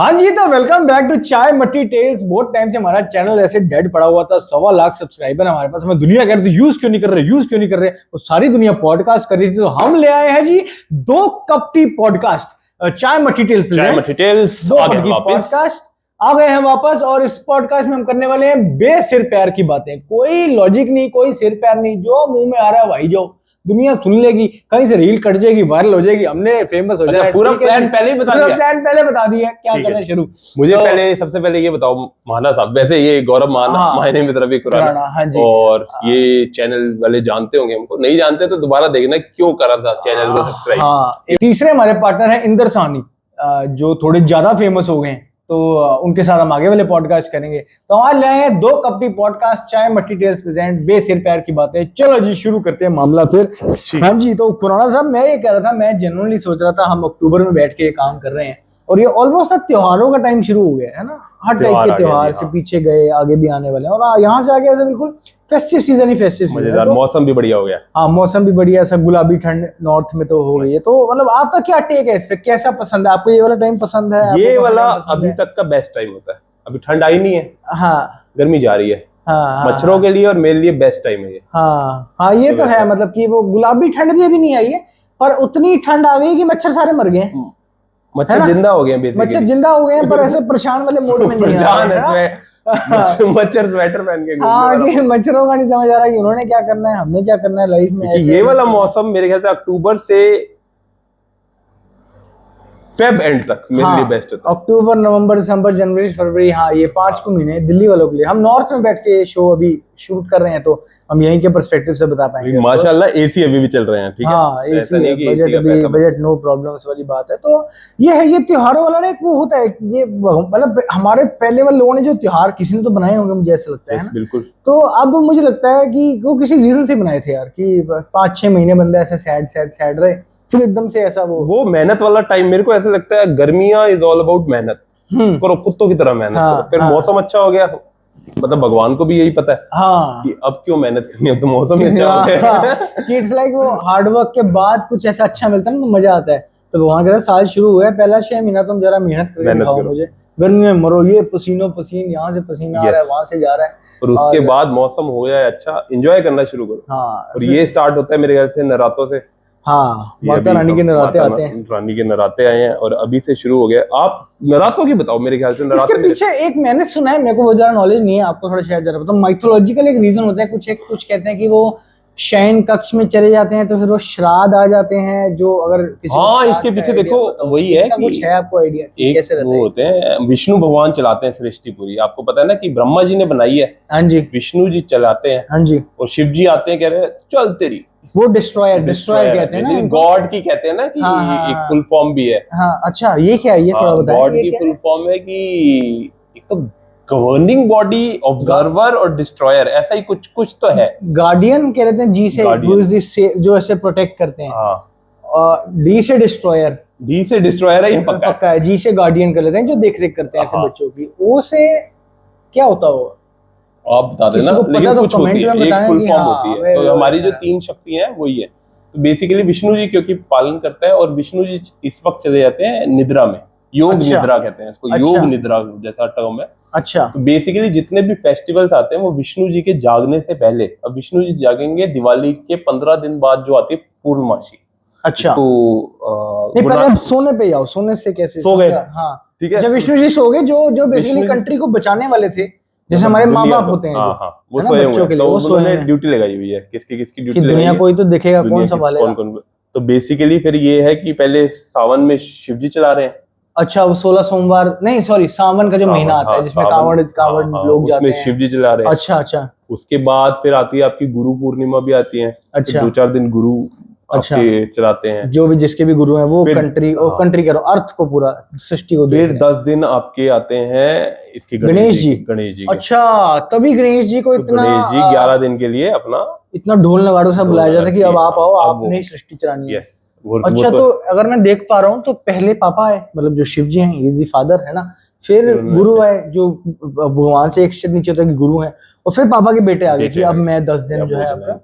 हाँ जी, तो welcome back to चाय मट्टी टेल्स। बहुत टाइम से हमारा चैनल ऐसे डेड पड़ा हुआ था। 1.25 लाख सब्सक्राइबर हमारे पास। हमें दुनिया कह रही थी यूज क्यों नहीं कर रहे। वो सारी दुनिया पॉडकास्ट कर रही थी, तो हम ले आए हैं जी 2 कप टी पॉडकास्ट। चाय मट्टी टेल्स पॉडकास्ट आ गए हैं वापस। और इस पॉडकास्ट में हम करने वाले हैं बेसिर पैर की बातें। कोई लॉजिक नहीं, कोई सिर पैर नहीं, जो मुंह में आ रहा है वही जो दुनिया सुन लेगी, कहीं से रील कट जाएगी, वायरल हो जाएगी, हमने फेमस हो जाएगा। पूरा प्लान पहले ही बता दिया। प्लान पहले बता दिया क्या करना है शुरू। मुझे पहले सबसे पहले ये बताओ महाना साहब, वैसे ये गौरव महाना मायने में तरफ खुराना, हाँ जी, और ये चैनल वाले जानते होंगे हमको, नहीं जानते तो दोबारा देखना क्यों करा था चैनल को सब्सक्राइब। हाँ, तीसरे हमारे पार्टनर है इंदर साहनी, जो थोड़े ज्यादा फेमस हो गए हैं, तो उनके साथ हम आगे वाले पॉडकास्ट करेंगे। तो आज ले आए हैं 2 कप टी पॉडकास्ट, चाय मट्टी टेल्स प्रेजेंट बेसिर पैर की बातें। चलो जी शुरू करते हैं मामला फिर। हाँ जी, तो खुराना साहब मैं ये कह रहा था, मैं जनरली सोच रहा था हम अक्टूबर में बैठ के ये काम कर रहे हैं और ये ऑलमोस्ट त्योहारों का टाइम शुरू हो गया है ना। हर टाइप के त्योहार से पीछे गए, आगे भी आने वाले हैं, और यहाँ से आगे ऐसे बिल्कुल फेस्टिव सीजन ही फेस्टिव सीजन। तो मौसम भी बढ़िया हो गया। हाँ, मौसम भी बढ़िया, सब गुलाबी ठंड नॉर्थ में तो हो गई है। तो मतलब आपका क्या टेक है इस पे, कैसा पसंद है आपको? ये वाला टाइम पसंद है? ये वाला अभी तक का बेस्ट टाइम होता है। अभी ठंड आई नहीं है, हाँ, गर्मी जा रही है। हाँ, मच्छरों के लिए और मेरे लिए बेस्ट टाइम है ये। हाँ हाँ, ये तो है। मतलब कि वो गुलाबी ठंड भी अभी नहीं आई है, पर उतनी ठंड आ गई कि मच्छर सारे मर गए। मच्छर जिंदा हो गए हैं, मच्छर जिंदा हो गए हैं, पर ऐसे परेशान वाले मोड में नहीं है। मच्छर स्वेटर पहन के हाँ, मच्छरों का नहीं समझ आ रहा कि उन्होंने क्या करना है, हमने क्या करना है लाइफ में। ये वाला मौसम मेरे ख्याल से अक्टूबर से फेब एंड तक मेरे लिए बेस्ट होता है। अक्टूबर, नवंबर, दिसंबर, जनवरी, फरवरी, हाँ ये 5 महीने दिल्ली वालों के लिए। हम नॉर्थ में बैठ के शो अभी शूट कर रहे हैं, तो हम यहीं के पर्सपेक्टिव से बता पाएंगे। माशाल्लाह एसी अभी भी चल रहे हैं, ठीक है। हाँ, एसी, बजट नो प्रॉब्लम्स वाली बात है। तो ये है, ये त्योहारों वाला ना एक वो होता है, ये मतलब हमारे पहले वाले लोगों ने जो त्योहार किसी ने तो बनाए होंगे, मुझे ऐसा लगता है ना। बिल्कुल। तो अब मुझे लगता है कि वो किसी रीजन से बनाए थे यार, कि 5-6 महीने बंदे ऐसे सैड रहे, फिर एकदम से ऐसा वो मेहनत वाला टाइम। मेरे को ऐसा लगता है गर्मियां इज ऑल अबाउट मेहनत करो, कुत्तों की तरह मेहनत करो। फिर मौसम अच्छा हो गया, मतलब भगवान को भी यही पता है कि अब क्यों मेहनत करनी है, अब तो मौसम अच्छा हो गया। इट्स लाइक वो हार्ड वर्क के बाद कुछ ऐसा अच्छा मिलता है ना, तो मजा आता है। तो भगवान कहता है साल शुरू हुआ है, पहला 6 महीना तुम जरा मेहनत करके दिखाओ मुझे, गर्मी में मरो, ये पसीनो पसीन, यहाँ से पसीना आ रहा है, वहां से जा रहा है, और उसके बाद मौसम हो जाए अच्छा, एंजॉय करना शुरू करो। हाँ, और ये स्टार्ट होता है मेरे ख्याल से नरातों से। हाँ, माता रानी के नराते आते हैं। रानी के नराते आए हैं और अभी से शुरू हो गया। आप नरातों की बताओ, मेरे ख्याल से नराते इसके पीछे एक मैंने सुना है, मेरे को बहुत ज्यादा नॉलेज नहीं है, आपको थोड़ा शायद जरा बताओ। माइथोलॉजिकल एक रीजन होता है, कुछ कहते हैं कि वो शयन कक्ष में चले जाते हैं तो फिर वो श्राद्ध आ जाते हैं, जो अगर किसी हाँ, इसके पीछे देखो वही है कि कुछ है आपको आइडिया कैसे रहता है? वो होते हैं विष्णु भगवान चलाते हैं सृष्टि पूरी। आपको पता है ना कि ब्रह्मा जी ने बनाई है, हाँ जी, विष्णु जी चलाते हैं, हाँ जी, और शिव जी आते हैं, कह रहे हैं चल तेरी, वो डिस्ट्रॉयर कहते हैं ना, गॉड की कहते हैं ना कि एक फुल फॉर्म भी है। हाँ, अच्छा, ये क्या है, ये थोड़ा बताएं। गॉड की फुल फॉर्म है कि एक तो गवर्निंग बॉडी, ऑब्जर्वर और डिस्ट्रॉयर, ऐसा ही कुछ तो है। गार्डियन कह रहे हैं जी से, जो ऐसे प्रोटेक्ट करते हैं। और डी से डिस्ट्रॉयर है, ये पक्का है। जी से गार्डियन कर लेते हैं, जो देख रेख करते हैं ऐसे बच्चों की। ओ से क्या होता है आप बता देना, लेकिन कुछ होती है, एक फुल फॉर्म होती है। तो हमारी जो 3 शक्तियां हैं वही है। तो बेसिकली विष्णु जी क्योंकि पालन करता है, और विष्णु जी इस वक्त चले जाते हैं निद्रा में, योग निद्रा कहते हैं इसको, योग निद्रा जैसा टर्म है। अच्छा, तो बेसिकली जितने भी फेस्टिवल्स आते हैं वो विष्णु जी के जागने से पहले। अब विष्णु जी जागेंगे दिवाली के 15 दिन बाद, जो आती है पूर्णमासी। अच्छा, तो पहले सोने पे आओ, सोने से कैसे सो गए? हाँ, ठीक है, जब विष्णु जी सो गए, जो बेसिकली कंट्री को बचाने वाले थे, जैसे हमारे माँ बाप होते हैं, वो सोए हुए हैं, तो उन्होंने ड्यूटी लगाई हुई है। किसकी ड्यूटी? दुनिया कोई तो देखेगा, कौन संभालेगा। तो बेसिकली फिर ये है कि पहले सावन में शिव जी चला रहे हैं। अच्छा, वो 16 सोमवार नहीं, सॉरी, सावन का जो महीना आता है जिसमें कावड़ लोग जाते हैं, शिव जी चला रहे हैं। अच्छा। उसके बाद फिर आती है आपकी गुरु पूर्णिमा भी आती है। अच्छा, 2-4 दिन गुरु आपके चलाते हैं, जो भी जिसके भी गुरु हैं वो कंट्री करो, अर्थ को, पूरा सृष्टि को। फिर 10 दिन आपके आते हैं इसके गणेश जी। अच्छा, तभी गणेश जी को इतना, गणेश जी 11 दिन के लिए अपना इतना ढोल नगाड़ों से बुलाया जाता है कि अब आप आओ, आपने सृष्टि चलानी है। अच्छा, तो अगर मैं देख पा रहा हूँ तो पहले पापा है, मतलब जो शिव जी हैं, इज फादर है ना, फिर गुरु है, जो भगवान से एक स्टेप नीचे होता है कि गुरु है, और फिर पापा के बेटे आ गए कि अब मैं 10 दिन जो है आपका।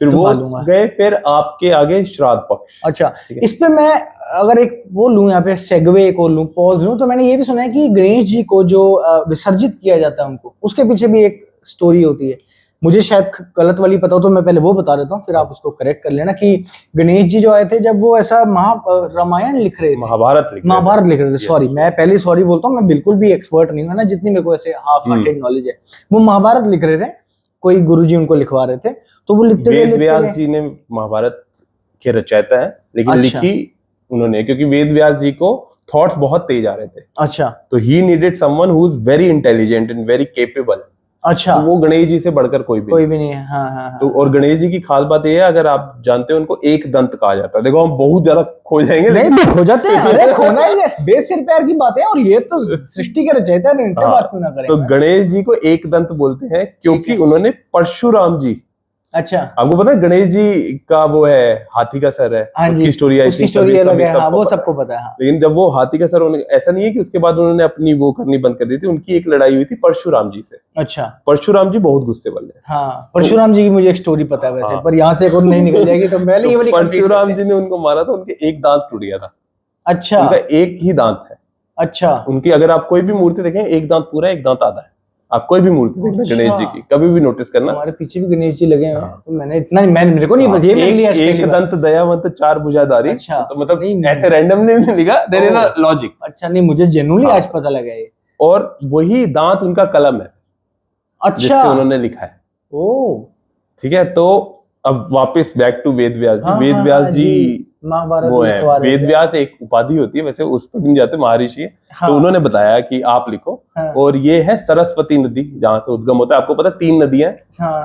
फिर वो गए, फिर आपके आगे श्राद्ध पक्ष। अच्छा, इस पे मैं अगर एक वो लूं, यहाँ पे सेगवे को लूं, पॉज लूं, तो मैंने ये भी सुना है कि गणेश जी को जो विसर्जित किया जाता है उनको, उसके पीछे भी एक स्टोरी होती है। मुझे शायद गलत वाली पता हो तो मैं पहले वो बता देता हूँ, फिर आप उसको करेक्ट कर लेना। कि गणेश जी जो आए थे जब वो ऐसा रामायण लिख रहे थे, महाभारत लिख रहे थे, सॉरी मैं पहले सॉरी बोलता हूँ, मैं बिल्कुल भी एक्सपर्ट नहीं हूँ ना, जितनी मेरे को ऐसे हाफ हार्टेड नॉलेज है। वो महाभारत लिख रहे थे, कोई गुरुजी उनको लिखवा रहे थे, तो वो लिखते वेद व्यास जी ने महाभारत के रचयिता है, लेकिन लिखी उन्होंने, क्योंकि वेद व्यास जी को थॉट्स बहुत तेज आ रहे थे। अच्छा, तो he needed someone who is very intelligent and very capable. अच्छा, तो वो गणेश जी से बढ़कर कोई भी नहीं है। हाँ, हाँ, तो और गणेश जी की खास बात ये है, अगर आप जानते हो उनको एक दंत कहा जाता है। देखो हम बहुत ज्यादा खो जाएंगे, नहीं खो जाते हैं, अरे खोना ही है, बेस सिर पैर की बात है, और ये तो सृष्टि के रचयिता है, इनसे बात क्यों ना करें। तो गणेश जी को एक दंत बोलते हैं क्योंकि उन्होंने परशुराम जी, अच्छा, आपको पता है गणेश जी का वो है हाथी का सर है, उसकी स्टोरी अलग है, हाँ, वो सबको पता है। लेकिन जब वो हाथी का सर, ऐसा नहीं है कि उसके बाद उन्होंने अपनी वो करनी बंद कर दी थी, उनकी एक लड़ाई हुई थी परशुराम जी से। अच्छा, परशुराम जी बहुत गुस्से वाले हैं। हाँ, परशुराम जी की मुझे एक स्टोरी पता है वैसे, पर यहाँ से एक और नहीं निकल जाएगी, तो पहले ये वाली परशुराम जी ने उनको मारा था, उनके एक दांत टूट गया था। अच्छा, उनका एक ही दांत है। अच्छा, उनकी अगर आप कोई भी मूर्ति देखें, एक दांत पूरा, एक दांत आधा है। आप कोई भी मूर्ति देखना गणेश जी की, कभी भी नोटिस करना, हमारे पीछे भी गणेश जी लगे हैं। तो मैंने इतना मेरे को नहीं पता, ये मैंने लिया एक दंत दयावंत चार भुजाधारी। अच्छा, तो मतलब ऐसे रैंडमली नहीं लिखा, देयर इज अ लॉजिक। अच्छा, नहीं मुझे जेन्युइनली आज पता लगा ये। और वही दांत उनका कलम है, अच्छा, जिससे उन्होंने लिखा है। ओ, ठीक है, तो अब वापस बैक टू वेद व्यास जी। वेद व्यास जी महाभारत वो है, वेद व्यास एक उपाधि होती है, वैसे उस पर भी नहीं जाते, महर्षि है। तो उन्होंने बताया कि आप लिखो, और ये है सरस्वती नदी, जहां से उद्गम होता है। आपको पता 3 नदियां,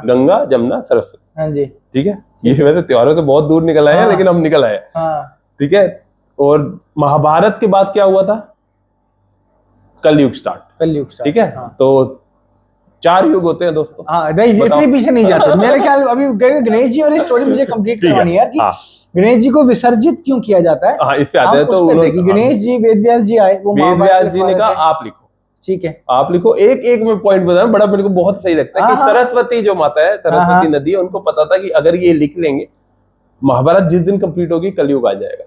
गंगा, जमुना, सरस्वती। हाँ जी, ठीक है, ये वैसे त्योहारों से बहुत दूर निकल आए हैं, लेकिन हम निकल आए। ठीक है, और महाभारत के बाद क्या हुआ था? कलयुग स्टार्ट। ठीक है, तो 4 युग होते हैं दोस्तों। हाँ, नहीं इतने पीछे नहीं जाते मेरे ख्याल। अभी गणेश जी वाली स्टोरी मुझे कंप्लीट करवानी है यार, कि गणेश जी को विसर्जित क्यों किया जाता है। हाँ, इस पे आते हैं। तो गणेश जी, वेद व्यास जी आए, वो वेद व्यास जी ने कहा आप लिखो। ठीक है, आप लिखो। एक मैं पॉइंट बताऊं, बड़ा मेरे को बहुत सही लगता है कि सरस्वती जो माता है, सरस्वती नदी है, उनको पता था कि अगर ये लिख लेंगे, महाभारत जिस दिन कंप्लीट होगी, कलयुग आ जाएगा।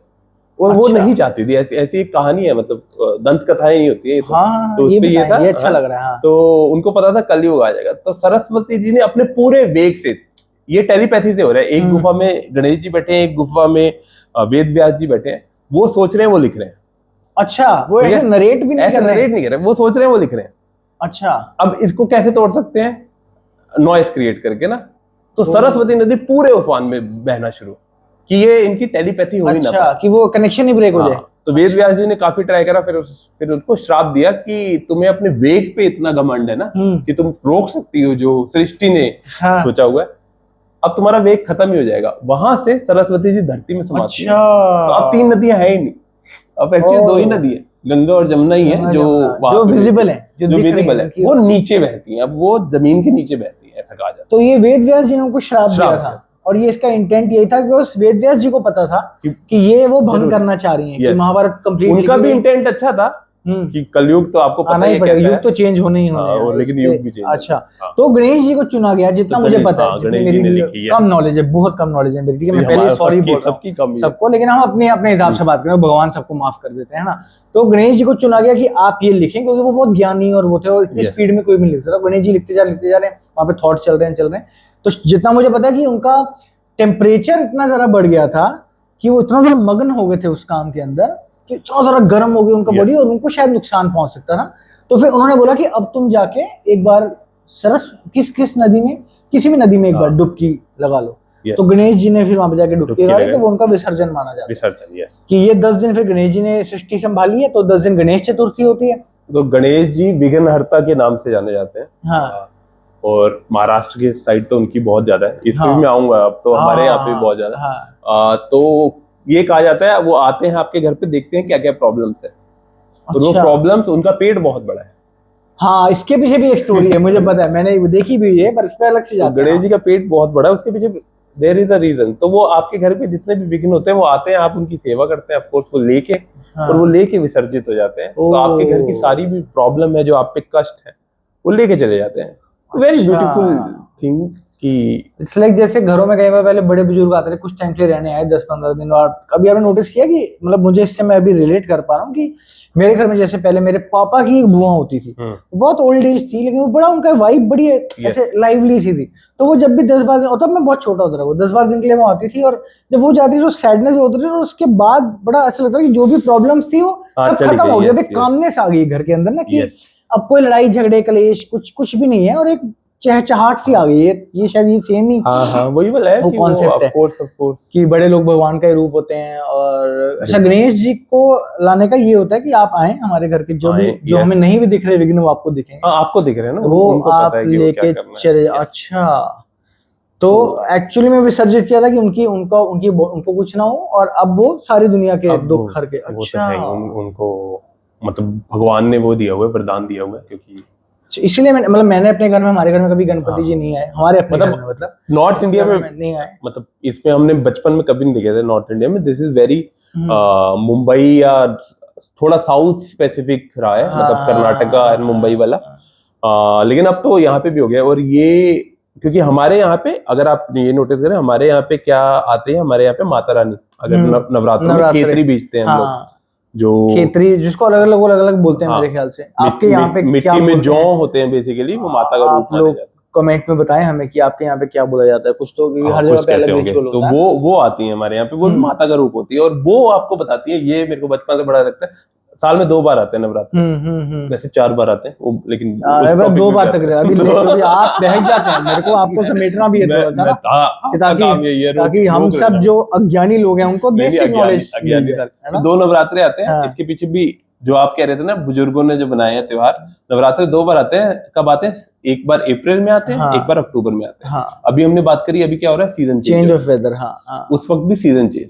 और वो नहीं चाहती थी। ऐसी एक कहानी है, मतलब दंत कथाएं ही होती है। तो उस पे ये था, ये अच्छा लग रहा है। तो उनको पता था कलयुग आ जाएगा। तो सरस्वती जी ने अपने पूरे वेग से, ये टेलीपैथी से हो रहा है, एक गुफा में गणेश जी बैठे हैं, एक गुफा में वेद व्यास जी बैठे हैं, वो सोच रहे हैं, वो लिख रहे हैं। अच्छा, वो ऐसे नरेट भी नहीं कर रहे, वो सोच रहे हैं, वो लिख रहे हैं। अच्छा, अब इसको कैसे तोड़ सकते हैं? नॉइस क्रिएट करके ना। तो सरस्वती नदी पूरे उफान में बहना शुरू, कि ये इनकी टेलीपैथी हो ही ना पाए, कि वो कनेक्शन ही ब्रेक हो जाए। तो वेद व्यास जी ने काफी ट्राई करा, फिर उनको श्राप दिया कि तुम्हें अपने वेग पे इतना घमंड है ना, कि तुम रोक सकती हो जो सृष्टि ने सोचा हुआ है। अब तुम्हारा वेग खत्म ही हो जाएगा। वहां से सरस्वती जी धरती में समाती है। तो अब 3 नदियां है ही नहीं, अब एक्चुअली 2 ही नदी है, गंगा और जमुना ही है, जो विजिबल है, जो विजिबल है। वो नीचे बहती है, अब वो जमीन के नीचे बहती है, ऐसा कहा जाता है। तो ये वेद व्यास जी ने उनको श्राप दिया था, और ये इसका इंटेंट यही था कि उस वेद व्यास जी को पता था कि ये वो भंग करना चाह रही हैं, कि महाभारत कंप्लीट। उनका भी इंटेंट अच्छा था कि कलयुग तो आपको पता ही है, युग तो चेंज होने ही होने हैं, लेकिन युग भी चेंज। अच्छा, तो गणेश जी को चुना गया, जितना मुझे पता है, कम नॉलेज है, बहुत कम नॉलेज है मेरी। ठीक है, मैं पहले सॉरी बोल रहा हूं सबको, लेकिन हम अपने अपने हिसाब से बात करें, भगवान सबको माफ कर देते हैं ना। तो गणेश जी को चुना गया कि आप ये लिखें, क्योंकि वो बहुत ज्ञानी और वो थे, और इतनी स्पीड में कोई भी नहीं लिख सकता। गणेश जी लिखते जा रहे हैं, वहां पे थॉट चल रहे हैं। तो जितना मुझे पता है कि उनका टेम्परेचर इतना ज्यादा बढ़ गया था कि वो इतना ज्यादा मगन हो गए थे उस काम के अंदर, कि इतना ज्यादा गर्म हो गई उनका बॉडी, और उनको शायद नुकसान पहुंच सकता था। तो फिर उन्होंने बोला कि अब तुम जाके एक बार किस नदी में, किसी भी नदी में एक बार डुबकी लगा लो। तो गणेश जी ने फिर वहां पे जाके डुबकी लगाई, तो वो उनका विसर्जन माना जाता है। विसर्जन, कि ये 10 दिन फिर गणेश जी ने सृष्टि संभाली है, तो 10 दिन गणेश चतुर्थी होती है। तो गणेश जी विघ्नहर्ता के नाम से जाने जाते हैं। हाँ, और महाराष्ट्र के साइड तो उनकी बहुत ज्यादा है, इस पे भी मैं आऊंगा। अब तो हमारे यहाँ पे बहुत ज्यादा। तो ये कहा जाता है, वो आते हैं आपके घर पे, देखते हैं क्या क्या प्रॉब्लम्स है। तो वो प्रॉब्लम्स, उनका पेट बहुत बड़ा है। हाँ, इसके पीछे भी एक स्टोरी है, मुझे पता है, मैंने देखी भी है, पर इस पे अलग से जाते हैं। गणेश जी का पेट बहुत बड़ा है, उसके पीछे देयर इज अ रीजन। तो वो आपके घर पे जितने भी विघ्न होते हैं, वो आते हैं, आप उनकी सेवा करते हैं, ऑफकोर्स वो लेके, और वो लेके विसर्जित हो जाते हैं। तो आपके घर की सारी भी प्रॉब्लम है, जो आप पे कष्ट है, वो लेके चले जाते हैं। वेरी ब्यूटीफुल थिंग कि इट्स लाइक जैसे घरों में कई बार पहले बड़े बुजुर्ग आते थे, कुछ टाइम के लिए रहने आए 10-15 दिन, और कभी आपने नोटिस किया कि मतलब मुझे इससे मैं अभी रिलेट कर पा रहा हूँ कि मेरे घर में जैसे पहले मेरे पापा की एक बुआ होती थी, बहुत ओल्ड एज थी, लेकिन वो बड़ा उनका वाइब बड़ी ऐसे लाइवली सी थी। तो वो जब भी 10-12 दिन, तब मैं बहुत छोटा होता था, वो 10-12 दिन के लिए वो आती थी, और जब वो जाती थी तो सैडनेस होती थी, और उसके बाद बड़ा ऐसा लगता है कि जो भी प्रॉब्लम्स थी वो सब खत्म हो गया, कामनेस आ गई घर के अंदर ना, कि अब कोई लड़ाई झगड़े कलेश कुछ भी नहीं है, और एक चहचहाट सी आ गई है। ये शायद ये सेम ही वही वाला है, वो कॉन्सेप्ट है कि बड़े लोग भगवान का ही रूप होते हैं। और अच्छा, गणेश जी को लाने का ये होता है कि आप आए हमारे घर के, जो हमें नहीं भी दिख रहे विघ्न, वो आपको दिखेंगे। आपको दिख रहे हैं ना, तो वो आप लेके चले। अच्छा, तो एक्चुअली में विसर्जित किया था कि उनको कुछ ना हो, और अब वो सारी दुनिया के दुख हर के। अच्छा, उनको मतलब भगवान ने वो दिया हुआ है, वरदान दिया हुआ है, क्योंकि इसलिए मैंने अपने घर में, हमारे घर में कभी गणपति जी नहीं आए, हमारे अपने घर में, मतलब नॉर्थ इंडिया में नहीं आए। मतलब इसमें हमने बचपन में कभी नहीं देखे थे नॉर्थ इंडिया में। दिस इज वेरी मुंबई या थोड़ा साउथ स्पेसिफिक रहा है, मतलब कर्नाटका एंड मुंबई वाला। लेकिन अब तो यहाँ पे भी हो गया। और ये क्योंकि हमारे यहाँ पे, अगर आप ये नोटिस करें, हमारे यहाँ पे क्या आते हैं, हमारे यहाँ पे माता रानी, अगर नवरात्रों में खेतरी बेचते हैं हम लोग, जो खेतरी, जिसको अलग अलग बोलते हैं मेरे ख्याल से। आपके यहाँ पे मिट्टी में जौ होते हैं बेसिकली, वो माता का रूप माने जाते हैं। कमेंट में बताएं हमें कि आपके यहाँ पे क्या बोला जाता है, कुछ तो हर जगह पे अलग रिचुअल होता है। तो वो आती है हमारे यहाँ पे, वो भी माता का रूप होती है, और वो आपको बताती है। ये मेरे को बचपन से बड़ा लगता है। साल में 2 बार आते हैं नवरात्र, वैसे 4 बार आते हैं वो, लेकिन 2 बार तक अभी आप बहक जाते हैं। मेरे को आपको समेटना भी है थोड़ा सा, ताकि हम सब जो अज्ञानी लोग हैं उनको बेसिक नॉलेज। 2 नवरात्रे आते हैं। इसके पीछे भी जो आप कह रहे थे ना, बुजुर्गों ने जो बनाए हैं त्योहार, नवरात्रे 2 बार आते हैं। कब आते हैं? एक बार अप्रैल में आते हैं, एक बार अक्टूबर में आते हैं। अभी हमने बात करी, अभी क्या हो रहा है, सीजन चेंज ऑफ वेदर। उस वक्त भी सीजन चेंज,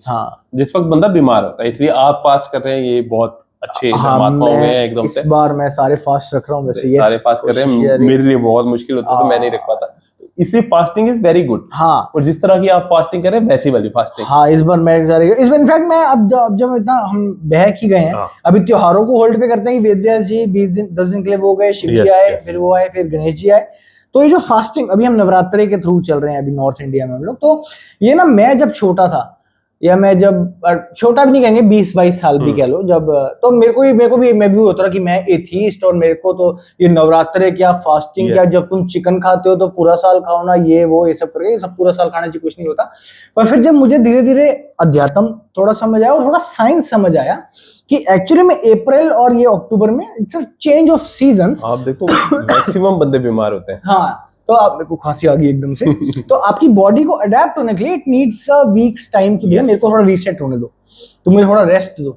जिस वक्त बंदा बीमार होता है, इसलिए आप फास्ट कर रहे हैं, ये बहुत अच्छे परमात्मा हो गए हैं एकदम से। इस बार मैं सारे फास्ट रख रहा हूँ, वैसे सारे फास्ट कर रहे हैं। मेरे लिए बहुत मुश्किल होता है, तो मैं नहीं रख पाता, इसलिए फास्टिंग इज वेरी गुड। और जिस तरह की आप फास्टिंग कर रहे हैं, वैसी वाली फास्टिंग। इस बार मैं इनफैक्ट मैं अब जब इतना हम बहक ही गए हैं, अभी त्योहारों को होल्ड पे करते हैं कि वेद व्यास जी 10 दिन के लिए वो गए, शिव जी आए, फिर वो आए, फिर गणेश जी आए। तो ये जो फास्टिंग अभी हम नवरात्रे के थ्रू चल रहे हैं अभी नॉर्थ इंडिया में हम लोग, तो ये ना, मैं जब छोटा था, या मैं जब छोटा भी नहीं कहेंगे, 20-22 साल भी कह लो, जब तो मैं भी होता रहा कि मैं एथीस्ट, और मेरे को तो ये नवरात्रे क्या, फास्टिंग क्या, जब तुम चिकन खाते हो तो पूरा साल खाओ ना, ये सब करके, ये सब पूरा साल खाने से कुछ नहीं होता। पर फिर जब मुझे धीरे धीरे अध्यात्म थोड़ा समझ आया, और थोड़ा साइंस समझ आया कि एक्चुअली में अप्रैल और ये अक्टूबर में it's a change of seasons. आप देखो मैक्सिमम बंदे बीमार होते हैं। तो आप, मेरे को खांसी आ गई एकदम से। तो आपकी बॉडी को अडेप्ट होने के लिए it needs a weeks time के लिए। मेरे को थोड़ा रीसेट होने दो, तुम मुझे थोड़ा रेस्ट दो।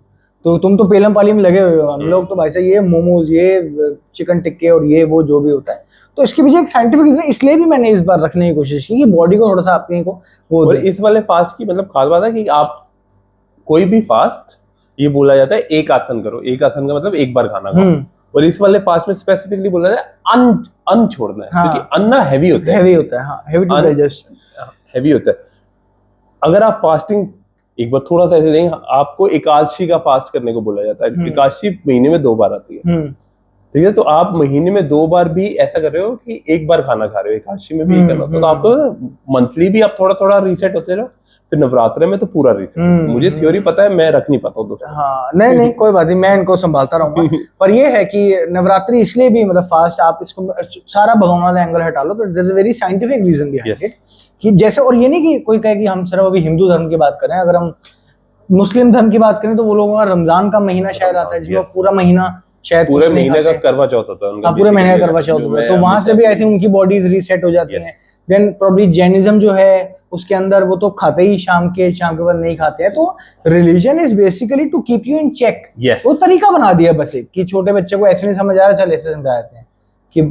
तो तुम तो पेलम पाली में लगे हुए हो, हम लोग तो भाई साहब ये मोमोज, ये चिकन टिक्के, और ये वो जो भी होता है। तो इसके पीछे एक साइंटिफिक रीजन, इसलिए भी मैंने इस बार रखने की कोशिश की कि बॉडी को थोड़ा सा अपने को वो। और इस वाले फास्ट की मतलब खास बात है कि आप कोई भी फास्ट, ये बोला जाता है एक आसन करो। एक आसन का मतलब एक बार खाना खाओ। और इस वाले फास्ट में स्पेसिफिकली बोला जाता है अन्न छोड़ना है, क्योंकि अन्न हैवी होता है, हैवी टू डाइजेस्ट, हैवी होता है। अगर आप फास्टिंग एक बार थोड़ा सा ऐसे देंगे, आपको एकादशी का फास्ट करने को बोला जाता है। एकादशी महीने में 2 बार आती है, ठीक है। तो आप महीने में 2 बार भी ऐसा कर रहे हो कि एक बार खाना खा रहे हो, एकादशी में भी करना होता है। तो आपको मंथली भी आप थोड़ा थोड़ा रीसेट होते रहो, फिर नवरात्रे में तो पूरा रीसेट। मुझे थ्योरी पता है, मैं रख नहीं पाता हूँ दोस्तों। नहीं कोई बात नहीं, मैं इनको संभालता रहूंगा। पर ये है कि नवरात्रि इसलिए भी मतलब फास्ट, आप इसको सारा भगवान वाला एंगल हटा लो, तो there is a very scientific reason behind it, कि जैसे, और ये नहीं कि कोई कहे कि हम सिर्फ अभी हिंदू धर्म की बात करें, अगर हम मुस्लिम धर्म की बात करें तो वो लोगों का रमजान का महीना शायद आता है, जिसमें पूरा महीना शायद पूरे महीने का करवा चौथ होता है उनका, पूरे महीने का करवा चौथ होता है। तो वहां से भी आई थिंक उनकी बॉडीज रीसेट हो जाती हैं। देन प्रोबब्ली जैनिज्म जो है उसके अंदर वो तो खाते ही शाम के बाद नहीं खाते हैं। तो religion is basically to keep you in check. वो तरीका बना दिया बस एक, कि छोटे बच्चे को ऐसे नहीं समझ आ रहा, चल ऐसे समझा देते हैं कि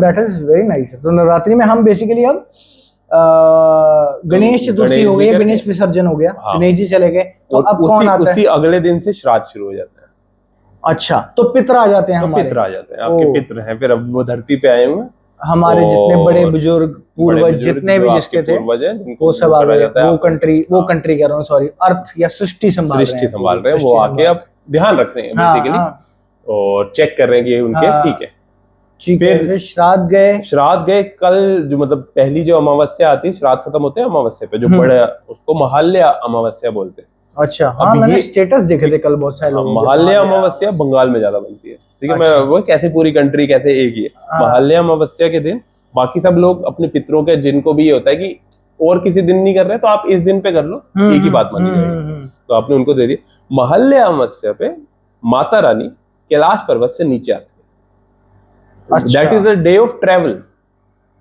दैट इज वेरी नाइस। तो नवरात्रि में हम बेसिकली अब गणेश चतुर्थी हो गई, गणेश विसर्जन हो गया, गणेश जी चले गए, तो अब कौन आता है? उसी अगले दिन से श्राद्ध शुरू हो जाता है। अच्छा, तो पितर आ जाते हैं, तो पितर आ जाते हैं, आपके पितर हैं, फिर अब वो धरती पे आए हुए हमारे जितने बड़े बुजुर्ग पूर्वज जितने भी जिसके थे वो सब आ गए। वो कंट्री कह रहा हूँ, सॉरी, अर्थ या सृष्टि संभाल रहे हैं, वो आके अब ध्यान रख रहे हैं बेसिकली, और चेक कर रहे हैं कि उनके ठीक है। फिर श्राद्ध गए कल, जो मतलब पहली जो अमावस्या आती है, श्राद्ध खत्म होते हैं अमावस्या पे, जो बड़े उसको महालया अमावस्या बोलते हैं। अच्छा, हाँ मैंने स्टेटस देखे थे कल बहुत सारे लोगों के। महालया अमावस्या बंगाल में ज्यादा बनती है, ठीक है। मैं वो कैसे पूरी कंट्री कैसे एक ही है। महालया अमावस्या के दिन बाकी सब लोग अपने पितरों के, जिनको भी ये होता है कि और किसी दिन नहीं कर रहे तो आप इस दिन पे कर लो, एक ही बात मानी जाएगी, तो आपने उनको दे दिया। महालया अमावस्या पे माता रानी कैलाश पर्वत से नीचे आती है। That is the day of travel.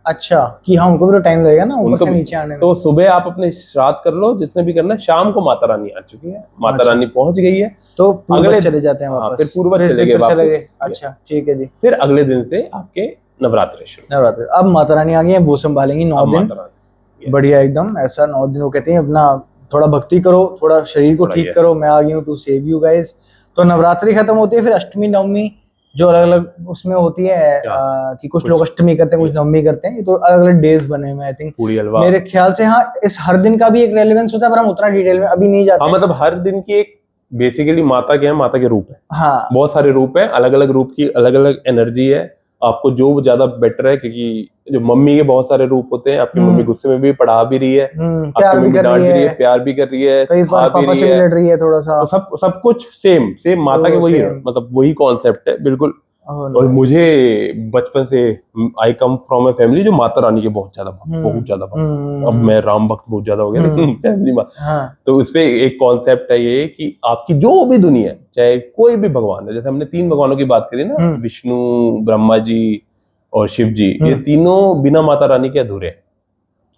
अच्छा, कि हाँ उनको भी तो टाइम लगेगा ना ऊपर से नीचे आने में। तो सुबह आप अपने श्राद्ध कर लो जिसने भी करना है, शाम को माता रानी आ चुकी है, माता रानी पहुंच गई है, तो अगले चले जाते हैं वापस। फिर पूर्वज चले गए वापस। अच्छा ठीक है जी। फिर अगले दिन से आपके नवरात्रि शुरू। नवरात्रि, अब माता रानी आ गई है, वो संभालेंगी 9 दिन। बढ़िया एकदम, ऐसा 9 दिन वो कहते हैं अपना थोड़ा भक्ति करो, थोड़ा शरीर को ठीक करो, मैं आ गई हूँ टू सेव यू गाइस। तो नवरात्रि खत्म होती है, फिर अष्टमी नवमी जो अलग अलग उसमें होती है कि कुछ लोग अष्टमी करते हैं, कुछ नवमी करते हैं, तो अलग अलग डेज बने हुए आई थिंक मेरे ख्याल से। हाँ, इस हर दिन का भी एक रेलेवेंस होता है, पर हम उतना डिटेल में अभी नहीं जाते। हाँ, मतलब हर दिन की एक बेसिकली माता के हैं, माता के रूप है। हाँ, बहुत सारे रूप है, अलग अलग रूप की अलग अलग एनर्जी है। आपको जो ज्यादा बेटर है, क्योंकि जो मम्मी के बहुत सारे रूप होते हैं, आपकी मम्मी गुस्से में भी पढ़ा भी रही है, आपकी मम्मी डांट भी रही है, प्यार भी कर रही है, सिखा भी रही है थोड़ा सा, तो सब कुछ सेम माता के वही है, मतलब वही कॉन्सेप्ट है बिल्कुल। और मुझे बचपन से आई कम फ्रॉम ए फैमिली जो माता रानी के बहुत ज्यादा अब मैं राम भक्त बहुत ज्यादा हो गया लेकिन फैमिली तो उसपे एक कॉन्सेप्ट है ये कि आपकी जो भी दुनिया है, चाहे कोई भी भगवान है, जैसे हमने 3 भगवानों की बात करी ना, विष्णु, ब्रह्मा जी और शिव जी, ये तीनों बिना माता रानी के अधूरे हैं,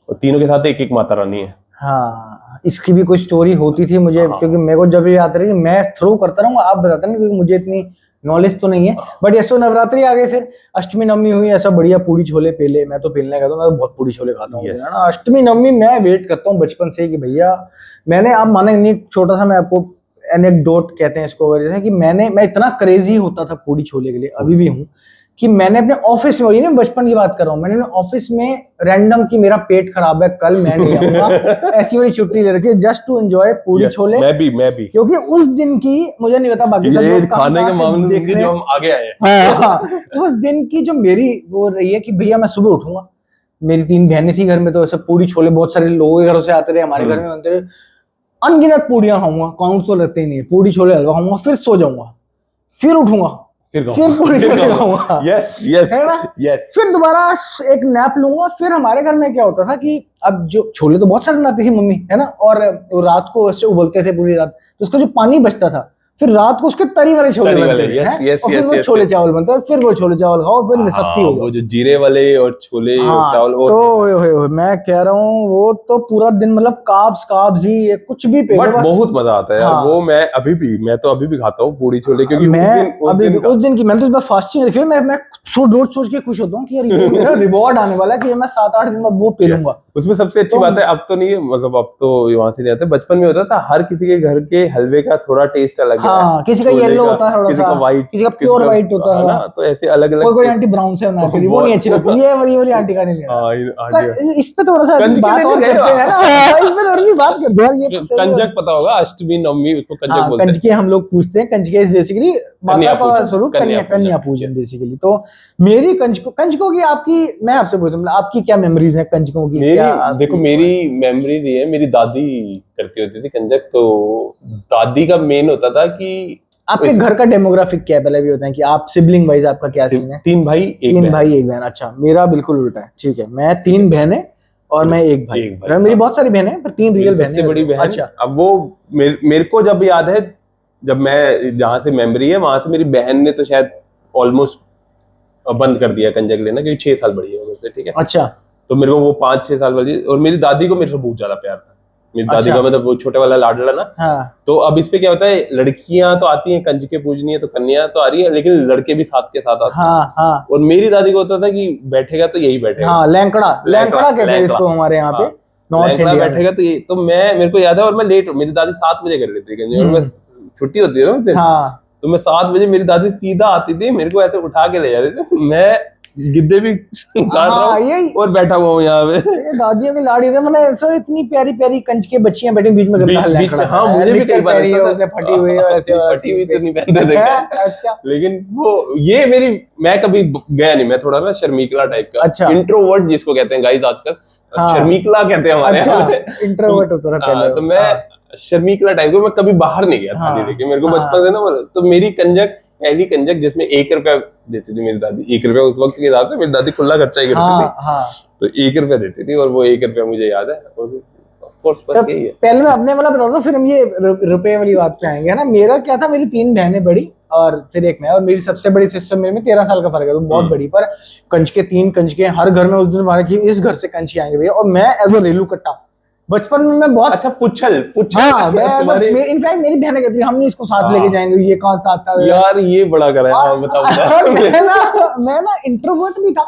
और तीनों के साथ एक एक माता रानी है। हाँ, इसकी भी कुछ स्टोरी होती थी मुझे, क्योंकि मेरे को जब याद रही मैं थ्रो करता रहूंगा, आप बताते ना, क्योंकि मुझे इतनी नॉलेज तो नहीं है। बट ऐसा नवरात्रि आ गए, फिर अष्टमी नवमी हुई, ऐसा बढ़िया पूड़ी छोले पेले, मैं तो पेलने का, तो मैं तो बहुत पूड़ी छोले खाता हूँ ना। अष्टमी नवमी मैं वेट करता हूँ बचपन से कि भैया मैंने, आप मानेंगे नहीं, छोटा सा मैं आपको एनेक्डोट कहते हैं इसको, जैसे कि मैं इतना क्रेजी होता था पूड़ी छोले के लिए, अभी भी हूँ, कि मैंने अपने ऑफिस में, ये बचपन की बात कर रहा हूँ, मैंने अपने ऑफिस में रैंडम कि मेरा पेट खराब है कल मैं नहीं आऊंगा, ऐसी वाली छुट्टी ले रखी है जस्ट टू एंजॉय पूरी छोले। मैं भी क्योंकि उस दिन की, मुझे नहीं पता बाकी सब लोग खाने के मामले में जो हम आगे आए हैं, उस दिन की जो मेरी वो रही है कि भैया मैं सुबह उठूंगा, मेरी 3 बहनें थी घर में, तो सब पूरी छोले बहुत सारे लोगों के घरों से आते रहे, हमारे घर में बनते रहे, अनगिनत पूड़ियां खाऊंगा, काउंट तो लगते ही नहीं है, पूड़ी छोले हलवा खाऊंगा, फिर सो जाऊंगा, फिर उठूंगा, फिर पूरी छोले खाऊंगा, है ना, फिर दोबारा एक नैप लूंगा। फिर हमारे घर में क्या होता था कि अब जो छोले तो बहुत सारे बनाती थी मम्मी, है ना, और रात को वैसे उबलते थे पूरी रात, तो उसका जो पानी बचता था, फिर रात को उसके तरी वाले छोले बनते थे, और फिर वो छोले चावल बनते हैं, फिर वो छोले चावल खाओ, फिर निसक्ति हो, वो जो जीरे वाले और छोले और चावल, तो मैं कह रहा हूँ वो तो पूरा दिन मतलब कार्ब्स ही, कुछ भी पे, बहुत मजा आता है यार। वो मैं तो अभी भी खाता हूँ पूरी छोले, क्योंकि उस दिन की मैंने तो फास्टिंग रखी है, मैं रोज सोच के खुश होता हूँ कि यार मेरा रिवॉर्ड आने वाला है कि मैं 7-8 दिन बाद वो पी लूंगा। उसमें सबसे अच्छी बात है, अब तो नहीं है, मतलब अब तो वहां से नहीं आते, बचपन में होता था हर किसी के घर के हलवे का थोड़ा टेस्ट अलग है। हाँ, किसी का येलो होता है, किसी का व्हाइट, किसी का प्योर व्हाइट होता है ना, तो ऐसे अलग अलग। कोई आंटी ब्राउन से बनाती है, वो नहीं अच्छी लगती, ये वाली आंटी का नहीं लेना। इस पे थोड़ा सा बात और करते हैं ना, इस पे थोड़ी सी बात करते हैं। ये कंजक पता होगा, अष्टमी नवमी उसको कंजक बोलते हैं। कंजके हम लोग पूछते हैं, कंजके इज बेसिकली माता का स्वरूप, कन्या पूजन बेसिकली। तो मेरी कंजकों की, आपकी, मैं आपसे पूछूं आपकी क्या मेमोरीज है कंजकों की? देखो मेरी मेमोरी नहीं है, मेरी दादी करती होती थी कंजक। तो दादी का मेन होता था कि आपके घर का डेमोग्राफिक क्या है, पहले भी होता है कि आप सिबलिंग वाइज आपका क्या सीन है? 3 भाई 1 बहन। अच्छा, मेरा बिल्कुल उल्टा है। ठीक है, मैं 3 बहनें और मैं 1 भाई। मेरी बहुत सारी बहनें पर 3 रियल बहनें। सबसे बड़ी बहन। अच्छा, अब वो मेरे को जब याद है, जब मैं जहां से मेमोरी है वहां से, मेरी बहन ने तो शायद ऑलमोस्ट बंद कर दिया कंजक लेना, क्योंकि 6 साल बड़ी है मेरे से, ठीक है। अच्छा, तो मेरे को वो 5-6 साल वाली, और मेरी दादी को मेरे से बहुत ज्यादा प्यार था। मेरी दादी का मतलब वो छोटे वाला लाडला ना। हाँ। तो अब इस पे क्या होता है, लड़कियां तो आती हैं कंजके पूजनी है, तो कन्या तो आ रही है, लेकिन लड़के भी साथ के साथ आते हैं। और मेरी दादी को होता था कि बैठेगा तो यही बैठेगा। लैंकड़ा कहते हैं इसको हमारे यहाँ पे, नॉर्थ इंडिया बैठेगा तो ये। तो मेरे को याद है, और मैं लेट, मेरी दादी 7 बजे कर लेती है, और मैं छुट्टी होती है ना उस दिन, तो मैं 7 बजे मेरी दादी सीधा आती थी, मेरे को ऐसे उठा के ले जाते थे, मैं गिद्दे भी गाड़ रहा हूँ और बैठा हुआ हूँ यहाँ पे। दादियों की लाड़ी थे, मतलब ऐसा इतनी प्यारी प्यारी कंच के बच्चियां बैठी बीच में बीच में। हाँ, मुझे भी कई बार उसने फटी हुई और ऐसे फटी हुई तो नहीं पहनते थे अच्छा, लेकिन वो ये मेरी, मैं कभी गया नहीं, मैं थोड़ा ना शर्मीकला टाइप का, अच्छा, इंट्रोवर्ट जिसको कहते हैं गाइस आजकल, शर्मीकला कहते हैं हमारे यहाँ पे, इंट्रोवर्ट होता था पहले। तो मैं शर्मीकला टाइप का, मैं कभी बाहर नहीं गया थाली लेके, मेरे को बचपन से ना, तो मेरी कंजक, पहली कंजक जिसमें 1 रुपया देती थी मेरी दादी, 1 रुपया उस वक्त के हिसाब से मेरी दादी खुला खर्चा ही करती थी, तो 1 रुपया देती थी, और वो 1 रुपया मुझे याद है, बस यही है। पहले मैं अपने वाला बताता हूँ, फिर हम ये रुपए वाली बात पे आएंगे, है ना। मेरा क्या था, मेरी 3 बहनें बड़ी और फिर एक मैं, और मेरी सबसे बड़ी सिस्टर मेरे में 13 साल का फर्क है, तो बहुत बड़ी, पर कंच के 3 कंच के हर घर में उस दिन माना कि इस घर से कंच आएंगे भैया, और मैं एज अ रेलू कट्टा बचपन में मैं बहुत अच्छा पुच्छल हाँ, इनफैक्ट मेरी बहन कहती है हम नहीं इसको साथ लेके जाएंगे, ये कौन साथ यार, ये बड़ा करा है, बताओ। मैं ना इंट्रोवर्ट भी था,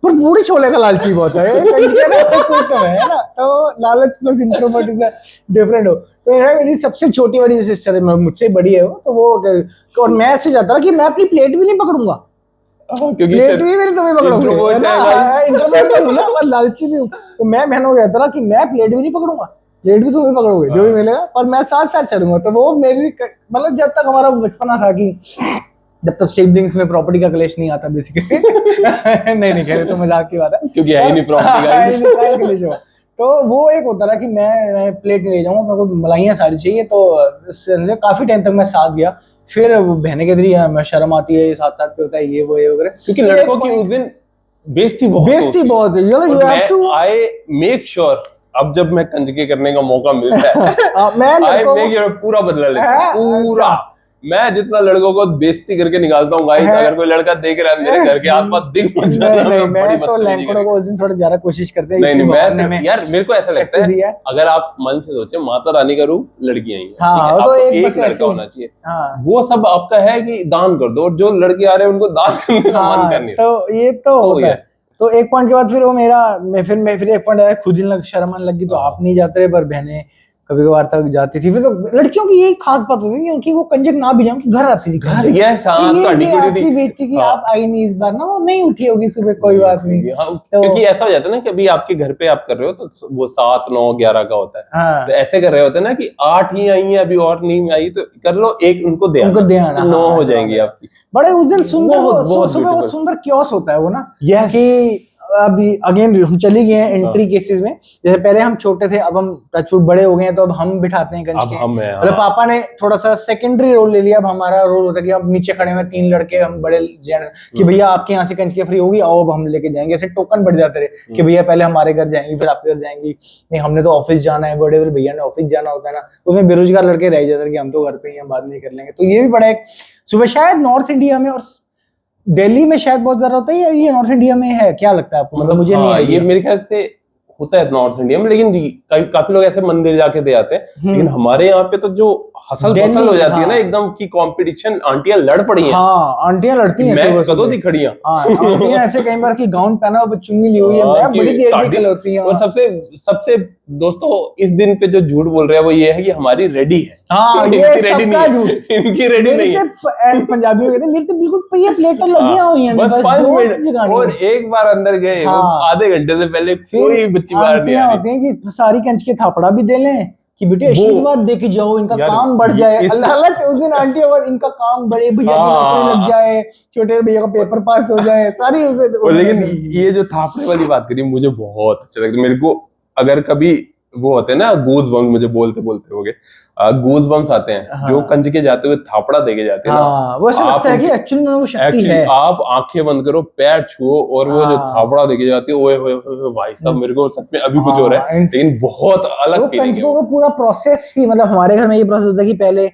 पर पूरी छोले का लालची बहुत है है ना, तो लालच प्लस इंट्रोवर्ट इज डिफरेंट हो। तो मेरी सबसे छोटी वाली सिस्टर है, मुझसे बड़ी है वो, तो वो, और मैं ऐसे जाता कि मैं अपनी प्लेट भी नहीं पकड़ूंगा, क्योंकि प्लेट भी मेरी तुम्हें पकड़ोगे, इंट्रोवर्ट हूं ना, लालची भी हूं, तो मैं बहनों को कहता कि मैं प्लेट भी नहीं पकड़ूंगा, प्लेट भी तुम्हें पकड़ोगे, जो भी मिलेगा, पर मैं साथ साथ चलूंगा। तो वो मेरी, मतलब जब तक हमारा बचपना था कि जब तक सिबलिंग्स में प्रॉपर्टी का क्लेश नहीं आता बेसिकली नहीं कह रहे, तो मजाक की बात है, क्योंकि है ही नहीं प्रॉपर्टी का क्लेश हो, तो वो एक होता रहा कि मैं प्लेट ले जाऊंगा, मेरे को मलाइयाँ सारी चाहिए, तो काफी टाइम तक मैं साथ गया। फिर बहने के जरिए मैं शर्म आती है, साथ साथ पे होता है ये वो ये वगैरह, क्योंकि लड़कों की उस दिन बेइज्जती बहुत है। आई मेक श्योर अब जब मैं कंजके करने का मौका मिलता है मैं पूरा बदला लेता हूं, पूरा। मैं जितना लड़कों को बेइज्जती करके निकालता हूँ गाइस, अगर कोई लड़का देख रहा है मेरे घर के आसपास दिख मत जाना, मैं तो लड़कों को उस दिन थोड़ा ज्यादा कोशिश करते हैं। नहीं, मैं यार, मेरे को ऐसा लगता है, अगर आप मन से सोचे, माता रानी का रूप लड़कियां ही हैं, आपको एक लड़का होना चाहिए, वो सब आपका है कि दान कर दो, और जो लड़के आ रहे हैं उनको दान करने का मन करने, तो ये तो होता है। तो एक पॉइंट के बाद फिर वो मैं फिर एक पॉइंट आया, खुद ही शर्म आने लगी, तो आप नहीं जाते रहे, पर बहनें कभी कभार तक जाती थी। फिर तो लड़कियों की यही खास बात होती थी कि वो कंजक ना भी जाऊं, घर आती थी, घर ये बेटी की आप आई नहीं इस बार ना, वो नहीं उठी होगी सुबह, कोई बात नहीं। क्योंकि ऐसा हो जाता है ना कि अभी आपके घर पे आप कर रहे हो तो वो 7, 9, 11 का होता है, तो ऐसे कर रहे होते हैं ना कि 8 ही आई है, अभी और नहीं आई, तो कर लो, एक उनको दे आना, 9 हो जाएंगी आपकी। बड़े उस दिन सुंदर सुंदर क्योस होता है वो ना, कि अभी अगेन हम चली गए हैं एंट्री केसेस में। जैसे पहले हम छोटे थे, अब हम टचवुड बड़े हो गए हैं, तो अब हम बिठाते हैं कंच के, मतलब पापा ने थोड़ा सा सेकेंडरी रोल ले लिया, अब हमारा रोल होता है कि अब नीचे खड़े हुए 3 लड़के, हम बड़े कि भैया आपके यहाँ से कंच के फ्री होगी, आओ अब हम लेके जाएंगे। ऐसे टोकन बढ़ जाते रहे कि भैया पहले हमारे घर जाएंगे, फिर आपके घर जाएंगी, नहीं हमने तो ऑफिस जाना है, बड़े बड़े भैया ने ऑफिस जाना होता है ना, उसमें बेरोजगार लड़के रह जाते हैं कि हम तो घर पे ही हैं, बाद में कर लेंगे। तो ये भी बड़ा एक सुबह, शायद नॉर्थ इंडिया में और दिल्ली में शायद बहुत ज्यादा होता है, या ये नॉर्थ इंडिया में है, क्या लगता है आपको? मतलब मुझे नहीं, ये मेरे ख्याल से होता है नॉर्थ इंडिया में, लेकिन काफी लोग ऐसे मंदिर जाके दे आते हैं, लेकिन हमारे यहाँ पे तो जो हसल फसल हो जाती है ना एकदम की कंपटीशन, आंटियां लड़ पड़ी हैं। आंटियां लड़ती हैं, मैं कदों दी खड़ी हैं, आंटियां ऐसे कई बार की गाउन पहना हुआ, चुन्नी ली हुई है, मैं बड़ी देर निकल होती है। और सबसे दोस्तों इस दिन पे जो झूठ बोल रहे हैं वो ये है कि हमारी रेडी है। ये सबका झूठ, इनकी रेडी नहीं है। पंजाबियों कहते हैं मेरी तो बिल्कुल ये प्लेटें लगी हुई हैं, बस 5 मिनट, और एक बार अंदर गए आधे घंटे से पहले कोई बच्ची बाहर नहीं आ रही है कि सारी कंच के थापड़ा भी दे लें कि बेटे आशीर्वाद दे के जाओ, इनका काम बढ़ जाए। अल्लाह उस दिन आंटी, और इनका काम बढ़े, भैया की नौकरी लग जाए, छोटे भैया का पेपर पास हो जाए, सारी उसे। लेकिन ये जो थापड़े वाली बात करी, मुझे बहुत अच्छा लगता है। मेरे को अगर कभी वो होते हैं ना गूज बम्स, मुझे बोलते हो गए गूज बम्स आते हैं, जो कंज के जाते हुए थापड़ा देके जाते हैं ना, वो ऐसा लगता है कि एक्चुअली में वो शक्ति है। आप आंखें बंद करो, पैर छुओ, और वो जो थापड़ा देके जाती है, ओए भाई साहब, मेरे को सच में अभी कुछ हो रहा है, लेकिन बहुत अलग फीलिंग है। पूरा प्रोसेस ही, मतलब हमारे घर में ये प्रोसेस होता है कि पहले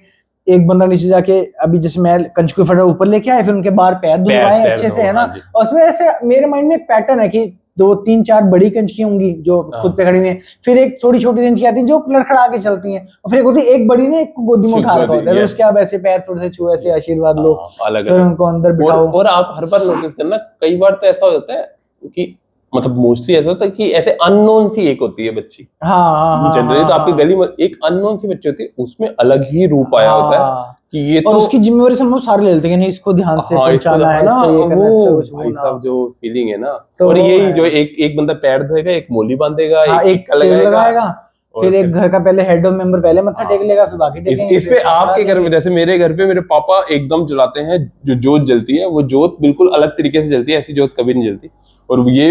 एक बंदा नीचे जाके, अभी जैसे मैं कंच को फटा ऊपर लेके आए, फिर उनके बाहर पैर धुलवाए अच्छे से, है ना। और उसमें ऐसे मेरे माइंड में एक पैटर्न है कि 2, 3, 4 बड़ी कंचकी होंगी जो खुद पे खड़ी हैं, फिर एक थोड़ी छोटी कंचकी आती है जो लड़खड़ा के चलती हैं, और फिर एक होती है एक बड़ी ने, एक को गोदी में उठा रखा होता है, उसके आप ऐसे पैर थोड़े से छुओ, ऐसे आशीर्वाद लो, फिर उनको अंदर बिठाओ। और आप हर बार नोटिस करना, कई बार तो ऐसा हो जाता है कि मतलब मोस्टली ऐसा होता है कि ऐसे अननोन सी एक होती है बच्ची। हाँ जनरली तो आपकी गली में एक अननोन सी बच्ची होती है, उसमें अलग ही रूप आया होता है कि ये और तो उसकी जिम्मेवारी सब लोग सारे ले लेते हैं, नहीं इसको ध्यान से पहुंचाना है, इसको ये करना है, इसको कुछ भाई साहब जो फीलिंग है ना। तो और यही जो एक बंदा पैर धोएगा, एक मोली बांधेगा, एक लगाएगा, फिर एक घर का पहले हेड ऑफ मेंबर पहले मत्था टेक लेगा, फिर बाकी टेकेंगे। इस पे आपके घर में, जैसे मेरे घर पे मेरे पापा एकदम जलाते हैं, जो जोत जलती है वो जोत बिल्कुल अलग तरीके से जलती है, ऐसी जोत कभी नहीं जलती। और ये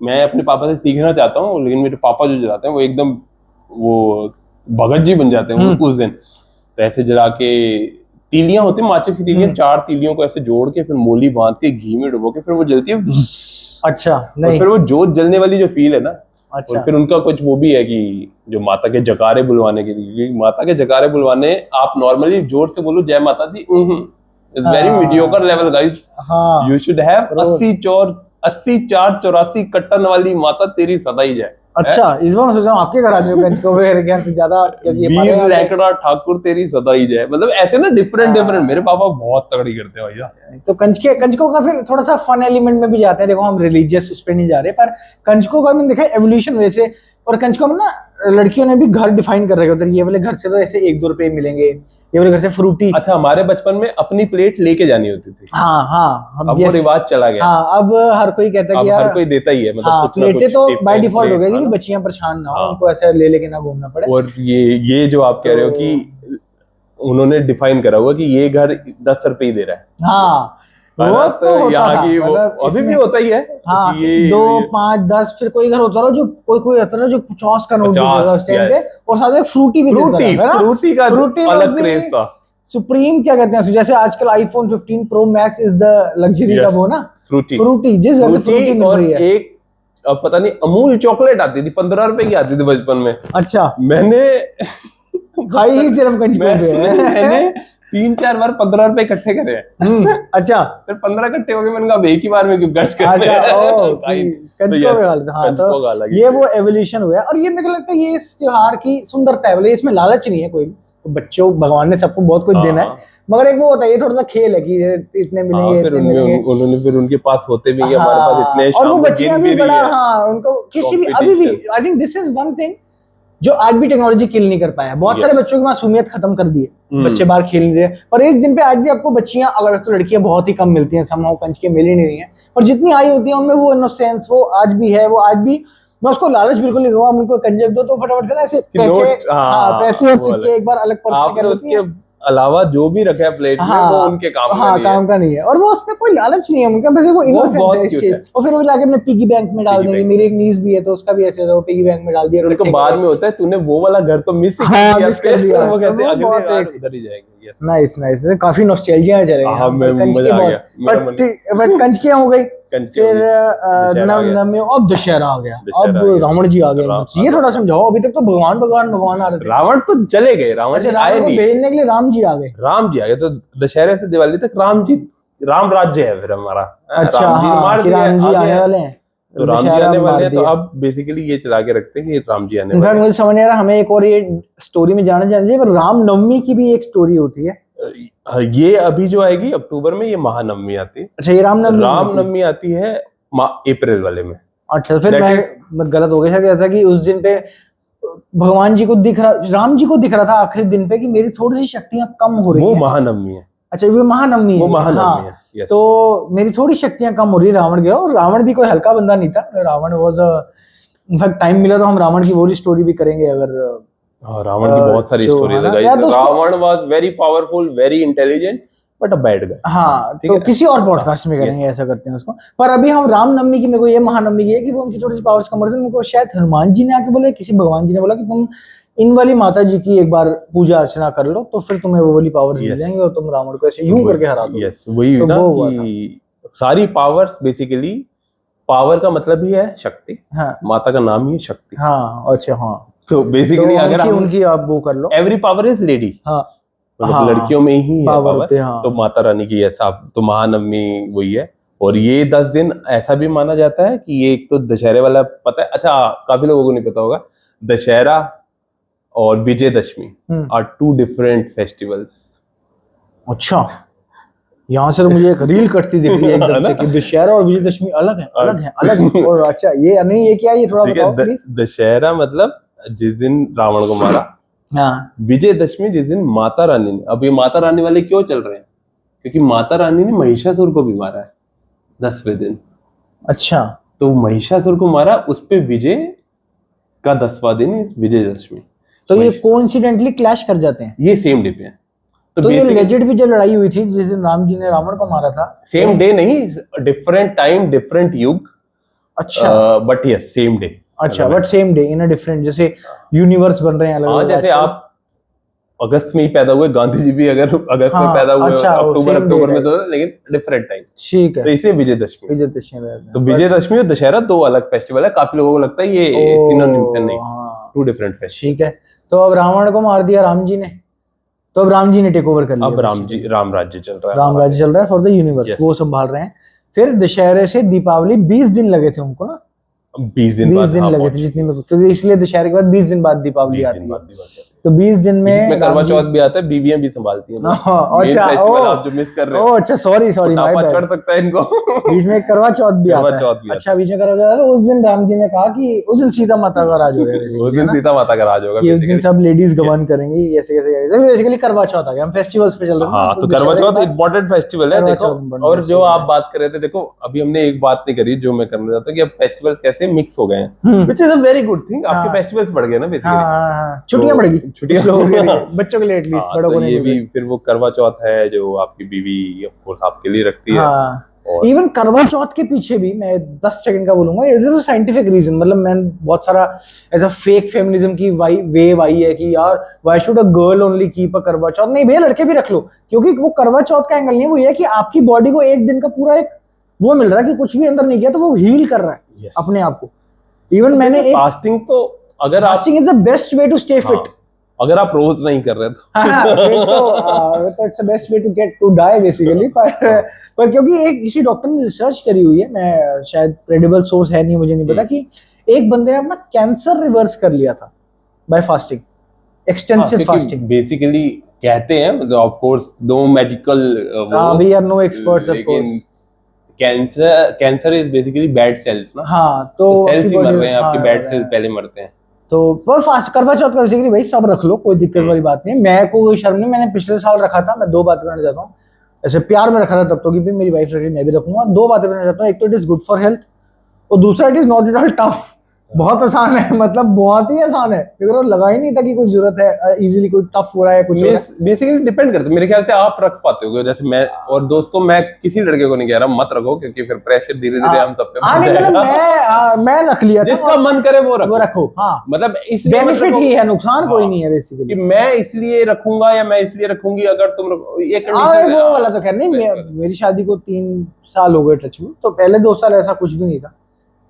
मैं अपने पापा से सीखना चाहता हूँ, लेकिन मेरे पापा जो जलाते हैं वो एकदम वो भगत जी बन जाते हैं उस दिन। तो ऐसे जला के तीलियां होती है, माचिस की तीलियां, 4 तीलियों को ऐसे जोड़ के फिर मोली बांध के घी में डुबो के फिर वो जलती है। अच्छा नहीं, फिर वो जोत जलने वाली जो फील है ना। अच्छा। और फिर उनका कुछ वो भी है कि जो माता के जकारे बुलवाने के लिए, माता के जकारे बुलवाने आप नॉर्मली जोर से बोलो जय माता दी, it's very mediocre level guys. You should have 80 4 84 कट्टन वाली माता तेरी सदाई जाए। अच्छा, इस बार मैं सोच रहा हूँ आपके घर आ जाऊं कंच को से ज्यादा, वीर लैकड़ा ठाकुर तेरी सदाई जाए, मतलब ऐसे ना डिफरेंट। मेरे पापा बहुत तगड़ी करते हैं भैया। तो कंचकों का फिर थोड़ा सा फन एलिमेंट में भी जाते हैं। देखो हम रिलीजियस उस पर नहीं जा रहे, पर कंचकों का मैंने देखा एवोल्यूशन वैसे। और कंचकों में ना लड़कियों ने भी घर डिफाइन कर रखे होते हैं, ये वाले घर से तो ऐसे 1-2 रुपए मिलेंगे, ये वाले घर से फ्रूटी। अच्छा, हमारे बचपन में अपनी प्लेट लेके जानी होती थी। हाँ अब वो रिवाज चला गया। हाँ, अब हर कोई कहता है कि यार हर कोई देता ही है, मतलब हाँ, कुछ ना कुछ तो बाय डिफॉल्ट हो गया कि बच्चियां परेशान ना हो, उनको ऐसे ले लेके ना घूमना पड़े। और ये जो आप कह रहे हो कि उन्होंने डिफाइन करा हुआ कि ये घर 10 रुपए ही दे रहा है। हाँ, वो तो यहाँ की वो अभी भी होता ही है। हाँ, 2, 5, 10 फिर कोई घर होता रहा जो कोई होता रहा जो 50 का नोट देता उस टाइम पे, और साथ में फ्रूटी भी देता है ना। फ्रूटी का अलग क्रेज था। सुप्रीम क्या कहते हैं, जैसे आजकल iPhone 15 pro max is the luxury का वो ना, फ्रूटी जिस वजह से फ्रूटी मिल रही है। एक अब पता नहीं अमूल चॉकलेट आती थी, 15 रुपए की आती थी बचपन में। अच्छा, मैंने खाई ही सिर्फ मैंने 3-4 बार 15 रुपए इकट्ठे करे हैं। अच्छा, फिर 15 इकट्ठे हो गए, मैंने कहा एक ही बार में क्यों खर्च कर रहे हैं। तो ये वो एवोल्यूशन हुआ है। और ये मुझे लगता है ये इस त्योहार की सुंदरता है, इसमें लालच नहीं है कोई, बच्चों भगवान ने सबको बहुत कुछ देना है, मगर एक वो होता है ये थोड़ा सा खेल है कि इतने मिलेंगे, फिर उन्होंने फिर उनके पास होते भी है, हमारे पास इतने, और वो बच्चियां भी बड़ा, उनको किसी भी अभी भी I think this is one thing जो आज भी टेक्नोलॉजी किल नहीं कर पाया। बहुत सारे बच्चों की मासूमियत खत्म कर दी है, बच्चे बाहर खेल नहीं रहे। पर इस दिन पे आज भी आपको बच्चियां, अगर तो लड़कियां बहुत ही कम मिलती हैं, समहाउ कंच के मिल ही नहीं रही है, पर जितनी आई होती है उनमें वो इनोसेंस वो आज भी है। वो आज भी, मैं उसको लालच बिल्कुल नहीं दूंगा, उनको कंजक दो तो फटाफट से ना ऐसे पैसे और सिक्के एक बार अलग पर्स अलावा जो भी रखा है प्लेट में वो उनके काम का नहीं है। और वो उसमें कोई लालच नहीं है उनका, बस वो इनोसेंस है। और फिर वो जाके अपने पिगी बैंक में डाल देंगे। मेरी एक नीस भी है तो उसका भी ऐसे होता है, वो पिगी बैंक में डाल दिया, उनको बाद में होता है तूने वो वाला घर तो मिस कर दिया, वो कहते हैं अगले बार उधर ही जाएंगे। नाइस नाइस, काफी नॉस्टैल्जिया चलेगा, मजा आ गया। बट कंचकियां हो गई, फिर नवमी, अब दशहरा आ गया, अब रावण जी आ गए। ये थोड़ा समझाओ, अभी तक तो भगवान आ रहे थे। रावण तो चले गए, रावण जी आए नहीं, भेजने के लिए राम जी आ गए। तो दशहरे से दिवाली तक राम राज्य है फिर हमारा। अच्छा, राम जी आने वाले हैं, तो राम जी आने वाले हैं, तो अब बेसिकली ये चला के रखते हैं कि राम जी आने वाले हैं। मुझे समझ नहीं आ रहा, हमें एक और ये स्टोरी में जाना चाहिए, पर रामनवमी की भी एक स्टोरी होती है। ये अभी जो आएगी अक्टूबर में, ये महानवमी आती है। अच्छा, ये रामनवमी आती है अप्रैल वाले में। अच्छा, फिर मैं गलत हो गया था कि उस दिन पे भगवान जी को दिख रहा, राम जी को दिख रहा था आखिरी दिन पे कि मेरी थोड़ी सी शक्तियां कम हो रही है। वो महानवमी है। अच्छा, वो महानवमी है। yes. तो मेरी थोड़ी शक्तियां कम हो रही है। रावण गया, और रावण भी कोई हल्का बंदा नहीं था। रावण वाज इनफैक्ट टाइम मिला तो हम रावण की वो स्टोरी भी करेंगे। अगर रावण की बहुत सारी स्टोरीज है guys. Ravan was very powerful, very intelligent, but a bad guy. हाँ, तो किसी और पॉडकास्ट में करेंगे, ऐसा करते हैं उसको। पर अभी हम रामनवमी की, मेरे को ये महानवमी की है कि वो उनकी थोड़ी सी पावर्स कम हो रही थी। उनको शायद हनुमान जी ने आके बोला, किसी भगवान जी ने बोला कि तुम इन वाली माता जी की एक बार पूजा अर्चना कर लो, तो फिर तुम्हें वो वाली पावर्स मिल जाएंगे और तुम रावण को ऐसे यूं करके हरा दो। यस, वही ना कि सारी पावर्स, बेसिकली पावर का मतलब ही है शक्ति। माता का नाम ही है शक्ति। हाँ, अच्छा, हाँ, तो बेसिकली अगर उनकी आप वो कर लो, एवरी पावर इज लेडी। मतलब लड़कियों में ही है पावर। तो माता रानी की ऐसा, तो महानवमी वही है। और ये 10 दिन ऐसा भी माना जाता है कि ये एक तो दशहरे वाला पता है। अच्छा, काफी लोगों को नहीं पता होगा, दशहरा और विजयदशमी आर 2 डिफरेंट फेस्टिवल्स। अच्छा, यहाँ से तो मुझे एक रील कटती दिख रही है एकदम से कि दशहरा और विजयदशमी अलग है, अलग है, अलग है। और अच्छा ये नहीं, ये क्या, ये थोड़ा बताओ प्लीज। दशहरा मतलब जिस दिन रावण को मारा, हाँ, विजयदशमी जिस दिन माता रानी ने, अब ये माता रानी वाले क्यों चल रहे हैं, क्योंकि माता रानी ने महिषासुर को भी मारा है 10वें दिन। अच्छा, तो महिषासुर को मारा, उस पे विजय का 10वां दिन विजयदशमी। तो ये कोइंसिडेंटली क्लैश कर जाते हैं, ये सेम डे पे है। तो ये लेजेंड भी जब लड़ाई हुई थी जिस दिन राम जी ने रावण को मारा था, सेम डे नहीं, डिफरेंट टाइम डिफरेंट युग। अच्छा, बट यस सेम डे। अच्छा, but same day in a different, जैसे यूनिवर्स बन रहे हैं अलग अलग। जैसे आप अगस्त में ही पैदा हुए, गांधी जी भी अगर अगस्त में पैदा हुए, अच्छा, अक्टूबर में, तो लेकिन डिफरेंट टाइम। ठीक है, तो इसलिए विजयदशमी। तो विजयदशमी और दशहरा दो अलग फेस्टिवल है। काफी लोगों को लगता है ये सिनोनिम्स है, नहीं, टू डिफरेंट फेस्टिवल। ठीक है, तो अब रावण को मार दिया राम जी ने, तो अब राम जी ने टेक ओवर कर लिया। अब राम राज्य चल रहा है, राम राज्य चल रहा है फॉर द यूनिवर्स, वो संभाल रहे हैं। फिर दशहरे से दीपावली 20 दिन लगे थे उनको ना, 20 दिन लगे थे जितनी, क्योंकि इसलिए दशहरे के बाद 20 दिन बाद दीपावली आती है। तो 20 दिन में करवा चौथ भी आता है, बीवियां भी संभालती हैं। अच्छा, आप जो मिस कर रहे हो। अच्छा, सॉरी माय बैड, चढ़ सकता है इनको। बीच में करवा चौथ भी आता है। अच्छा, बीच में करवा चौथ, उस दिन राम जी ने कहा कि उस दिन सीता माता का राज होगा। उस दिन सीता माता का राज होगा, उस दिन सब लेडीज गमन करेंगी, ऐसे कैसे बेसिकली करवा चौथ आ गया। हम फेस्टिवल्स पे चल रहे हैं। हाँ, तो करवा चौथ इंपॉर्टेंट फेस्टिवल है, देखो। और जो आप बात कर रहे थे, देखो अभी हमने एक बात नहीं करी जो मैं करना चाहता हूँ, कि अब फेस्टिवल्स कैसे मिक्स हो गए हैं, which is a very good thing. आपके फेस्टिवल्स बढ़ गए ना बेसिकली, छुट्टियां बढ़ गई, छुट्टियां बच्चों के लिए एटलीस्ट, बड़ों को नहीं। ये भी फिर वो करवा चौथ है जो आपकी बीवी ऑफ कोर्स आपके लिए रखती है। इवन करवा चौथ के पीछे भी मैं 10 सेकंड का बोलूंगा, इट इज साइंटिफिक रीजन। मतलब मैं बहुत सारा ऐसा फेक फेमिनिज्म की वेव आई है कि यार why should a girl only keep a करवा चौथ। नहीं भैया, लड़के भी रख लो, क्योंकि वो करवा चौथ का एंगल नहीं है, वो ये है कि आपकी बॉडी को एक दिन का पूरा एक वो मिल रहा है कि कुछ भी अंदर नहीं किया तो वो हील कर रहा है अपने आप को। इवन मैंने एक फास्टिंग, तो अगर fasting is the best way to stay fit. अगर आप रोज नहीं कर रहे तो it's the best way to get to die basically. पर क्योंकि एक किसी डॉक्टर ने रिसर्च करी हुई है, मैं शायद क्रेडिबल सोर्स है नहीं, मुझे नहीं पता, कि एक बंदे ने अपना कैंसर रिवर्स कर लिया था by fasting, extensive fasting. Basically कहते हैं, of course no medical, we are no experts of course. Cancer is basically bad cells ना। हाँ, तो सेल्स ही मर रहे हैं, आपके बैड सेल्स पहले मरते हैं। तो पर फास्ट करवा चौथ का बेसिकली भाई सब रख लो, कोई दिक्कत वाली बात नहीं है। मैं को कोई शर्म नहीं, मैंने पिछले साल रखा था। मैं दो बातें करना चाहता हूँ, ऐसे प्यार में रखा था तब तो, कि मेरी वाइफ रख रही, मैं भी रखूंगा। दो बातें करना चाहता हूँ, एक तो it is good for health, और दूसरा it is not at all tough. बहुत आसान है, मतलब बहुत ही आसान है, अगर लगा ही नहीं था कि कोई जरूरत है, इजीली कोई टफ हो रहा है कुछ। बेसिकली डिपेंड करता है, मेरे ख्याल से आप रख पाते हो। जैसे मैं और दोस्तों, मैं किसी लड़के को नहीं कह रहा मत रखो, क्योंकि फिर प्रेशर धीरे धीरे हम सब पे बढ़ जाएगा। मैं रख लिया, जिसका मन करे वो रखो। हाँ, मतलब इसलिए बेनिफिट ही है, नुकसान कोई नहीं है बेसिकली। मैं इसलिए रखूंगा या मैं इसलिए रखूंगी, अगर तुम ये कंडीशन वो वाला तो खैर नहीं। मेरी शादी को 3 साल हो गए टच में, तो पहले 2 साल ऐसा कुछ भी नहीं था।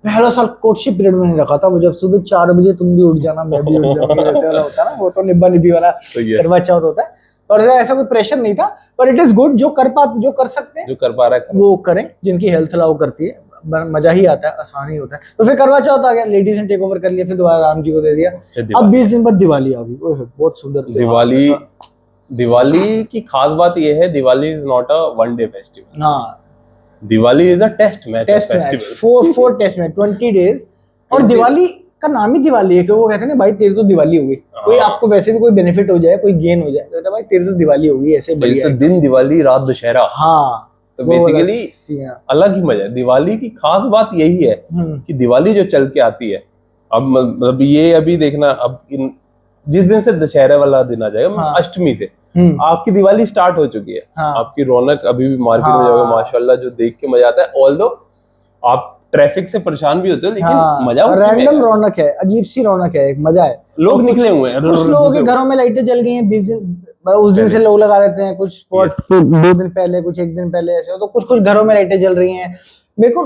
पहला साल कोर्टशिप पीरियड में नहीं रखा था, वो जब सुबह 4 बजे तुम भी उठ जाना, मैं भी उठ जाऊंगी, जैसे वाला होता है ना, वो तो निब्बा निब्बी वाला करवा चौथ होता है। और ऐसा कोई प्रेशर नहीं था, पर इट इज गुड। जो कर सकते हैं, जो कर पा रहा है वो करें, जिनकी हेल्थ अलाउ करती है। मजा ही आता है, आसान ही होता है। तो फिर करवा चौथ आ गया, लेडीज ने टेक ओवर कर लिया, फिर दोबारा राम जी को दे दिया। अब 20 दिन बाद दिवाली आ गई। बहुत सुंदर दिवाली की खास बात यह है, Diwali is not a one day festival. हाँ, Diwali is a test match festival. 4 test match 20 days. और दिवाली का नाम ही दिवाली है, क्योंकि वो कहते हैं ना भाई तेरी तो दिवाली हो गई। कोई आपको वैसे भी कोई बेनिफिट हो जाए, कोई गेन हो जाए, तो भाई तेरी तो दिवाली हो गई, ऐसे बढ़िया। तो दिन दिवाली, रात दशहरा। हाँ, तो बेसिकली अलग ही मजा है। दिवाली की खास बात यही है कि दिवाली जो चल के आती है, अब मतलब ये अभी देखना, अब जिस दिन से दशहरा वाला दिन आ जाएगा, अष्टमी से आपकी दिवाली स्टार्ट हो चुकी है। आपकी रौनक अभी भी मार्केट में जाओगे, माशाल्लाह, जो देख के मजा आता है। ऑल्दो आप ट्रैफिक से परेशान भी होते हो, लेकिन मजा उसी में है। रैंडम रौनक है, अजीब सी रौनक है, एक मजा है। लोग निकले हुए हैं, कुछ लोगों के घरों में लाइटें जल गई हैं 20 दिन, उस दिन से लोग लगा देते हैं। कुछ स्पॉट 2 दिन पहले, कुछ 1 दिन पहले, ऐसे हो। तो कुछ घरों में लाइटें जल रही हैं।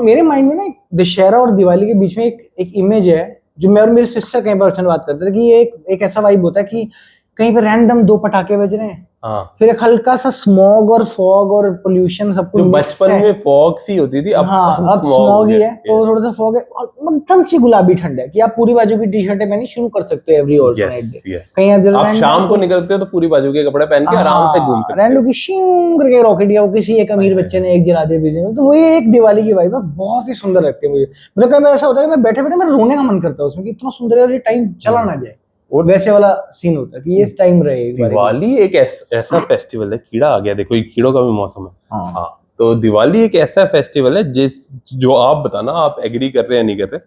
मेरे माइंड में ना दशहरा और दिवाली के बीच में एक इमेज है, जो मैं और मेरी सिस्टर कई बार बात करते थे, कि ये एक ऐसा वाइब होता है कि कहीं पे रैंडम 2 पटाखे बज रहे हैं, हाँ, फिर एक हल्का सा स्मॉग और फॉग और पोल्यूशन सब कुछ। जो बचपन में फॉग सी होती थी, अब अब स्मॉग ही है, तो थोड़ा सा फॉग है और मध्यम सी गुलाबी ठंड है कि आप पूरी बाजू की टी-शर्टें पहनी शुरू कर सकते हो एवरी ऑल्टरनेट डे। कहीं आप शाम को निकलते हो तो पूरी बाजू के कपड़े पहन के आराम से घूम सकते हो। रैंडम की शिंग करके रॉकेट या वो किसी एक अमीर बच्चे ने एक जला दिया बीच में, तो वो एक दिवाली की वाइब बहुत ही सुंदर लगती है मुझे। मतलब कभी ऐसा होता है कि मैं बैठे बैठे मेरा रोने का मन करता है उसमें कि इतना सुंदर है और ये टाइम चला ना जाए, और वैसे वाला सीन होता है कि ये टाइम रहे। दिवाली एक ऐसा फेस्टिवल है, कीड़ा आ गया देखो, ये कीड़ों का भी मौसम है। हाँ, तो दिवाली एक ऐसा फेस्टिवल है जो आप बताना आप एग्री कर रहे हैं नहीं कर रहे,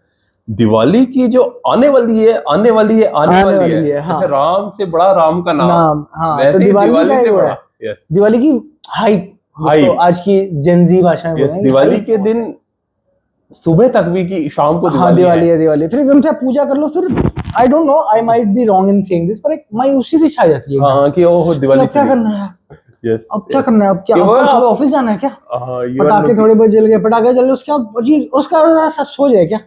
दिवाली की जो आने वाली है हाँ। जैसे राम से बड़ा राम का नाम, वैसे तो दिवाली से बड़ा दिवाली की हाइप आज की जेनजी भाषा में दिवाली के दिन सुबह तक भी की शाम को दिवाली है दिवाली, फिर एकदम से पूजा कर लो, फिर I don't know, I might be wrong in saying this, पर एक मायूसी सी छा जाती है। हाँ, कि ओह दिवाली क्या करना है, अब क्या करना है, अब क्या सुबह ऑफिस जाना है क्या, पटाखे थोड़े बहुत जल गए, पटाखे जल गए, उसका सब सो जाए क्या,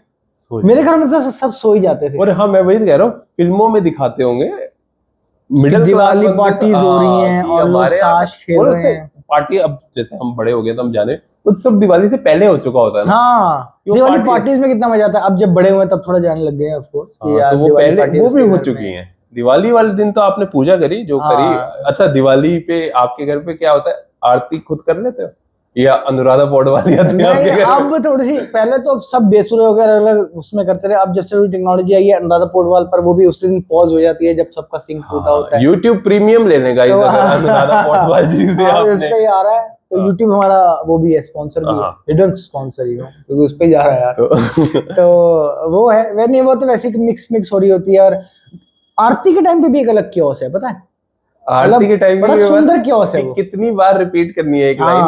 मेरे घर में तो सब सो ही जाते थे। और हाँ, मैं वही कह रहा हूँ, फिल्मों में दिखाते होंगे मिडिल दिवाली पार्टीज हो रही हैं और लोग ताश खेल रहे हैं। पार्टी अब जैसे हम बड़े हो गए तो हम जाने, वो सब दिवाली से पहले हो चुका होता है ना। हाँ, दिवाली पार्टीज में कितना मजा आता है, अब जब बड़े हुए तब थोड़ा जाने लग गए हैं ऑफ कोर्स। तो वो पहले वो भी हो चुकी हैं। दिवाली वाले दिन तो आपने पूजा करी जो करी। अच्छा, दिवाली पे आपके घर पे क्या होता है, आरती खुद कर लेते हो या अनुराधा पौडवाल आती है आपके घर? अब थोड़ी सी, पहले तो सब बेसुरे हो गए, अलग उसमें करते रहे, अब जब से टेक्नोलॉजी आई है अनुराधा पौडवाल पर वो भी उस दिन पॉज हो जाती है जब सबका सिंक टूटा होता है। YouTube प्रीमियम ले लेगा इस अनुराधा पौडवाल जी से, उस पे ही आ रहा है, तो YouTube हमारा वो भी है, स्पॉन्सर भी है, हिडन स्पॉन्सर ही है, क्योंकि उस पे ही जा रहा है यार। तो वो है, वह नहीं, वो तो वैसे मिक्स हो रही होती है। और आरती के टाइम पे भी एक अलग क्योस है, पता है, आरती के टाइम बड़ा सुंदर क्योस है, कितनी बार रिपीट करनी है एक लाइन,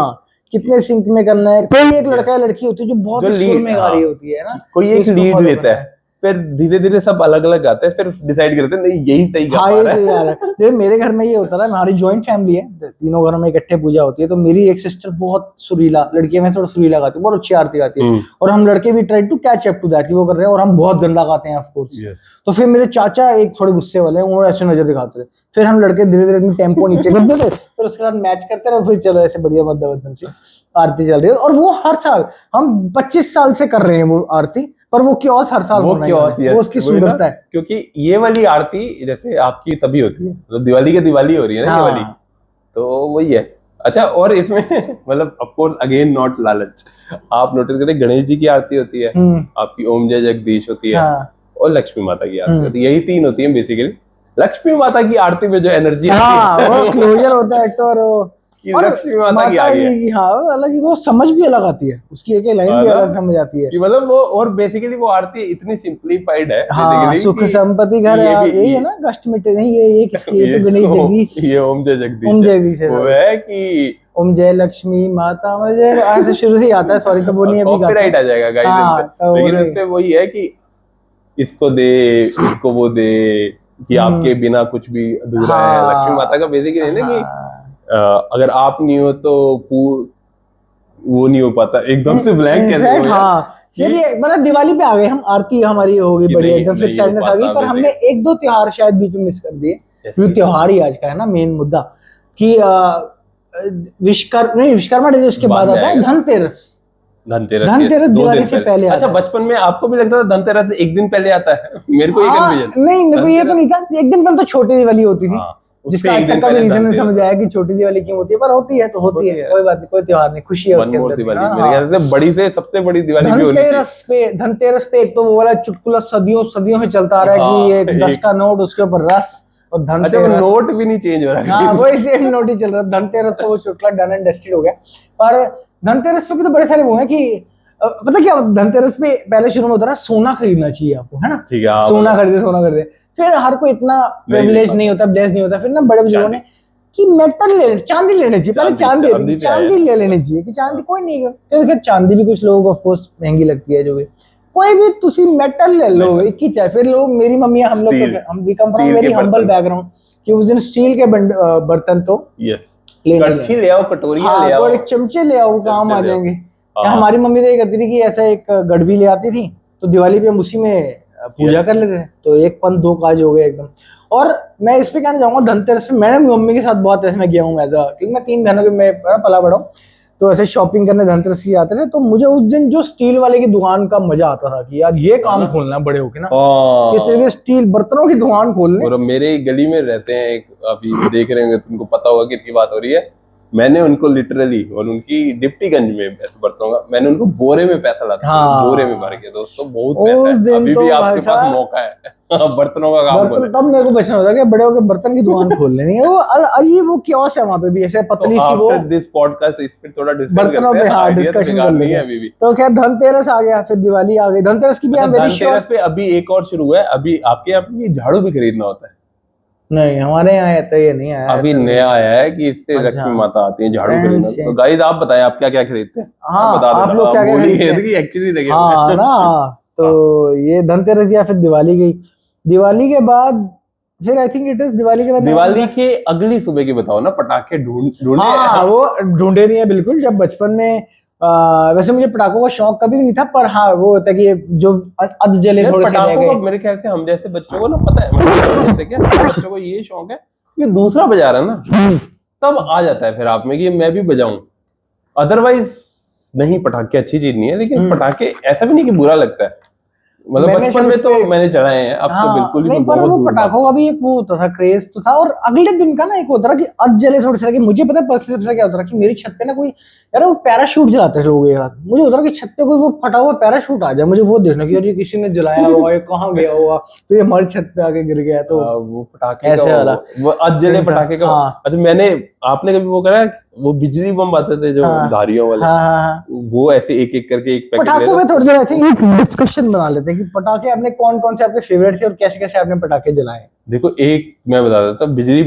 कितने सिंक में करना है। कोई एक लड़का या लड़की होती है जो बहुत सुर में गा रही होती है ना, कोई एक लीड लेता है, फिर धीरे धीरे सब अलग अलग गाते हैं, फिर डिसाइड करते हैं नहीं यही सही गा रहा है। तो मेरे घर में ये होता था, हमारी जॉइंट फैमिली है, तीनों घरों में इकट्ठे पूजा होती है, तो मेरी एक सिस्टर बहुत सुरीला, लड़की में थोड़ा सुरीला गाती है, बहुत अच्छी आरती गाती है, और हम लड़के भी try to catch up to that कि वो कर रहे हैं, और हम बहुत गंदा गाते हैं ऑफ कोर्स। तो फिर मेरे चाचा एक थोड़े गुस्से वाले हैं, उन्होंने ऐसे नजर दिखाते थे, फिर हम लड़के धीरे धीरे अपनी टेम्पो नीचे करते थे, फिर उसके बाद मैच करते रहे, फिर चलो ऐसे बढ़िया मध्यम से आरती चल रही है। और वो हर साल, हम 25 साल से कर रहे हैं वो आरती, पर वो क्योस हर साल वो उसकी सुंदरता है। क्योंकि ये वाली आरती जैसे आपकी तभी होती है, तो दिवाली के दिवाली हो रही है ना ये वाली, तो वही है। अच्छा, और इसमें मतलब ऑफ कोर्स अगेन नॉट लालच, आप नोटिस करें गणेश जी की आरती होती है, आपकी ओम जय जगदीश होती है, और लक्ष्मी माता की आरती होती है, यही 3 होती है बेसिकली। लक्ष्मी माता की आरती में जो एनर्जी आती है, वो क्लोजर होता है, और लक्ष्मी माता की आ गई है, हाँ अलग ही, वो समझ भी अलग आती है, उसकी एक लाइन भी अलग समझ आती है कि मतलब वो, और बेसिकली वो आरती इतनी सिंपलीफाइड है, हाँ, सुख संपत्ति घर यही है ना, कष्ट मिटे नहीं, ये किसकी, ये तो गणेश जगदीश, ये ओम जय जगदीश, ओम जगदीश वो है कि ओम जय लक्ष्मी माता, मुझे ऐसे शुरू से ही आता है, सॉरी तो वो नहीं, अभी कॉपीराइट आ जाएगा गाइस, लेकिन उस पे वही है कि इसको दे, इसको वो दे, कि आपके बिना कुछ भी अधूरा है। लक्ष्मी माता का बेसिकली है ना कि अगर आप नहीं हो तो वो नहीं हो पाता, एकदम से ब्लैंक कैसे हो। हाँ, चलिए मतलब दिवाली पे आ गए हम, आरती हमारी होगी बढ़िया एकदम, फिर सैडनेस आ गई, पर हमने 1-2 त्योहार शायद बीच में मिस कर दिए, क्योंकि त्योहार ही आज का है ना मेन मुद्दा, कि विश्वकर्मा डे उसके बाद आता है धनतेरस दिवाली से पहले। अच्छा, बचपन में आपको भी लगता था धनतेरस एक दिन पहले आता है? मेरे को ये कन्फ्यूजन नहीं, मेरे को ये तो नहीं था, एक दिन पहले तो छोटी दिवाली होती थी, जिसका आज तक का भी रीजन नहीं समझ आया कि छोटी दिवाली क्यों होती है, पर होती है तो होती है, कोई बात नहीं, कोई त्योहार नहीं, खुशी है उसके अंदर। मेरे ख्याल से बड़ी से सबसे बड़ी दिवाली भी होनी चाहिए। धनतेरस पे एक तो वो वाला चुटकुला सदियों में चलता आ रहा है कि ये 10 का नोट, उसके ऊपर रस, और धनतेरस नोट भी नहीं चेंज हो रहा है, हाँ वही सेम नोट ही चल रहा है। धनतेरस तो वो चुटकुला डन एंड डस्टेड हो गया, पर धनतेरस पे भी तो बड़े सारे वो है कि पता क्या, धनतेरस पे पहले शुरू में होता है सोना खरीदना चाहिए आपको, है ना, ठीक है, सोना खरीदे, फिर हर कोई इतना प्रिविलेज नहीं होता, ब्लेस नहीं होता, फिर ना बड़े बुजुर्गों ने कि मेटल ले, चांदी लेनी चाहिए, पहले चांदी ले लेनी चाहिए, कि चांदी कोई नहीं है, फिर चांदी भी कुछ लोगों को ऑफ कोर्स महंगी लगती है, जो भी कोई भी तुसी मेटल ले लो, एक ही चाहे। फिर लोग, मेरी मम्मी, हम लोग हम we come from very humble background, कि उस दिन स्टील के बर्तन तो कड़छी ले आओ, कटोरियां ले आओ, और चमचे ले आओ, काम आ जाएंगे। हमारी मम्मी तो ये कहती थी कि ऐसा एक गड़वी ले आती थी, तो दिवाली पे हम उसी में पूजा कर लेते थे। तो एक पंथ दो काज हो गए एकदम। और मैं इस पे कहना चाहूंगा, धनतेरस पे मैंने मम्मी के साथ बहुत ऐसे मैं गया हूँ एज अ, क्योंकि मैं 3 बहनों के मैं पला बड़ा हूँ, तो ऐसे शॉपिंग करने धनतेरस की जाते थे। तो मुझे उस दिन जो स्टील वाले की दुकान का मजा आता था कि यार ये काम खोलना है बड़े होके ना, किस तरीके से स्टील बर्तनों की दुकान खोलने। और मेरे गली में रहते हैं एक, अभी देख रहे होंगे तुमको पता होगा किसकी बात हो रही है। मैंने उनको लिटरली, और उनकी डिप्टीगंज में ऐसे बर्तनों का, मैंने उनको बोरे में पैसा लाता था, बोरे में भर के। दोस्तों बहुत पैसा है, अभी भी आपके पास मौका है बर्तनों का काम बर्तन। तब मेरे को बचना होता है कि बड़े होकर बर्तन की दुकान खोल लेनी है। वो अजीब वो क्योस है वहाँ पे भी, ऐसे पतली सी वो दिस पॉडकास्ट इस पे थोड़ा बर्तनों पे हाँ डिस्कशन कर लेंगे अभी भी। तो खैर धनतेरस आ गया, फिर दिवाली आ गई। धनतेरस की भी धनतेरस पे अभी एक और शुरू है, अभी आपके यहाँ पे झाड़ू भी खरीदना होता है। नहीं हमारे यहाँ तो ये नहीं आया, अभी नया आया है कि इससे लक्ष्मी माता आती है झाड़ू खरीदना। तो गाइस आप बताएं आप क्या क्या खरीदते हैं? हाँ आप लोग क्या क्या खरीदते हैं एक्चुअली देखिए हाँ ना। तो ये धनतेरस गया, फिर दिवाली गई। दिवाली के बाद फिर I think it is Diwali के बाद, दिवाली के अगली सुबह की बताओ ना, पटाखे ढूंढे? हाँ वो ढूंढे नहीं है बिल्कुल। जब बचपन में वैसे मुझे पटाखों का शौक कभी नहीं था, पर हाँ वो होता है कि जो अध जले थोड़े से रह गए। मेरे ख्याल से हम जैसे बच्चों को ना पता है, जैसे क्या बच्चों को ये शौक है कि दूसरा बजा रहा है ना, तब आ जाता है फिर आप में कि मैं भी बजाऊं। अदरवाइज नहीं, पटाखे अच्छी चीज नहीं है, लेकिन पटाखे ऐसा भी नहीं कि बुरा लगता है। मतलब बचपन में तो मैंने चढ़ाए हैं, अब तो बिल्कुल ही नहीं, पर वो पटाखों का भी एक वो होता था, क्रेज तो था। और अगले दिन का ना एक होता था कि अध जले थोड़े से। मुझे पता है पर्सनली क्या होता था कि मेरी छत पे ना कोई यार वो पैराशूट जलाते थे लोग एक रात। मुझे होता था कि छत पे कोई वो फटा हुआ पैराशूट आ जाए, मुझे वो देखना कि यार ये किसी ने जलाया हुआ, ये कहाँ गया हुआ, तो ये हमारी छत पे आके गिर गया। तो वो पटाखे ऐसे वाला वो अध जले पटाखे का। अच्छा मैंने, आपने कभी वो करा वो बिजली बम आते थे जो धारियों वाले, वो ऐसे एक एक करके एक पैकेट पटाखों में थोड़ी देर ऐसे एक डिस्कशन बना लेते हैं कि पटाखे आपने कौन कौन से आपके फेवरेट थे और कैसे कैसे आपने पटाखे जलाए। देखो एक मैं बता देता हूँ, बिजली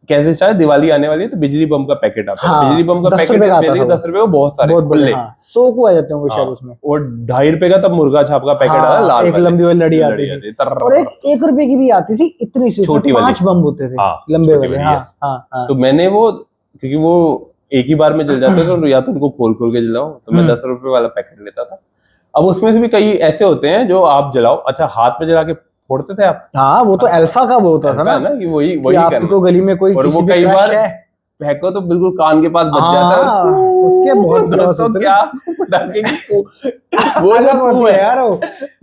कैसे शायद दिवाली आने वाली है तो बिजली बम का पैकेट आता है। बिजली बम का पैकेट 10 रुपए को बहुत सारे खुले 100 को आ जाते होंगे शायद उसमें। और 2.5 रुपए का तब मुर्गा छाप का पैकेट आता है लाल, एक लंबी वाली लड़ी आती थी। और एक 1 रुपए की भी आती थी, इतनी सी छोटी, 5 बम होते थे लंबे वाले। तो मैंने वो, क्योंकि वो एक ही बार में जल जाते थे, तो या तो उनको खोल खोल के जलाओ, तो मैं 10 रुपए वाला पैकेट लेता था। अब उसमें से भी कई ऐसे होते हैं जो आप जलाओ, अच्छा हाथ में जला के फोड़ते थे आप? हाँ वो तो अल्फा का वो होता था ना कि वही आपको गली में कोई, और वो कई बार फेंको तो बिल्कुल कान के पास बच जाता है उसके बहुत दोस्तों क्या पटाखे की वो अलग होती है यार।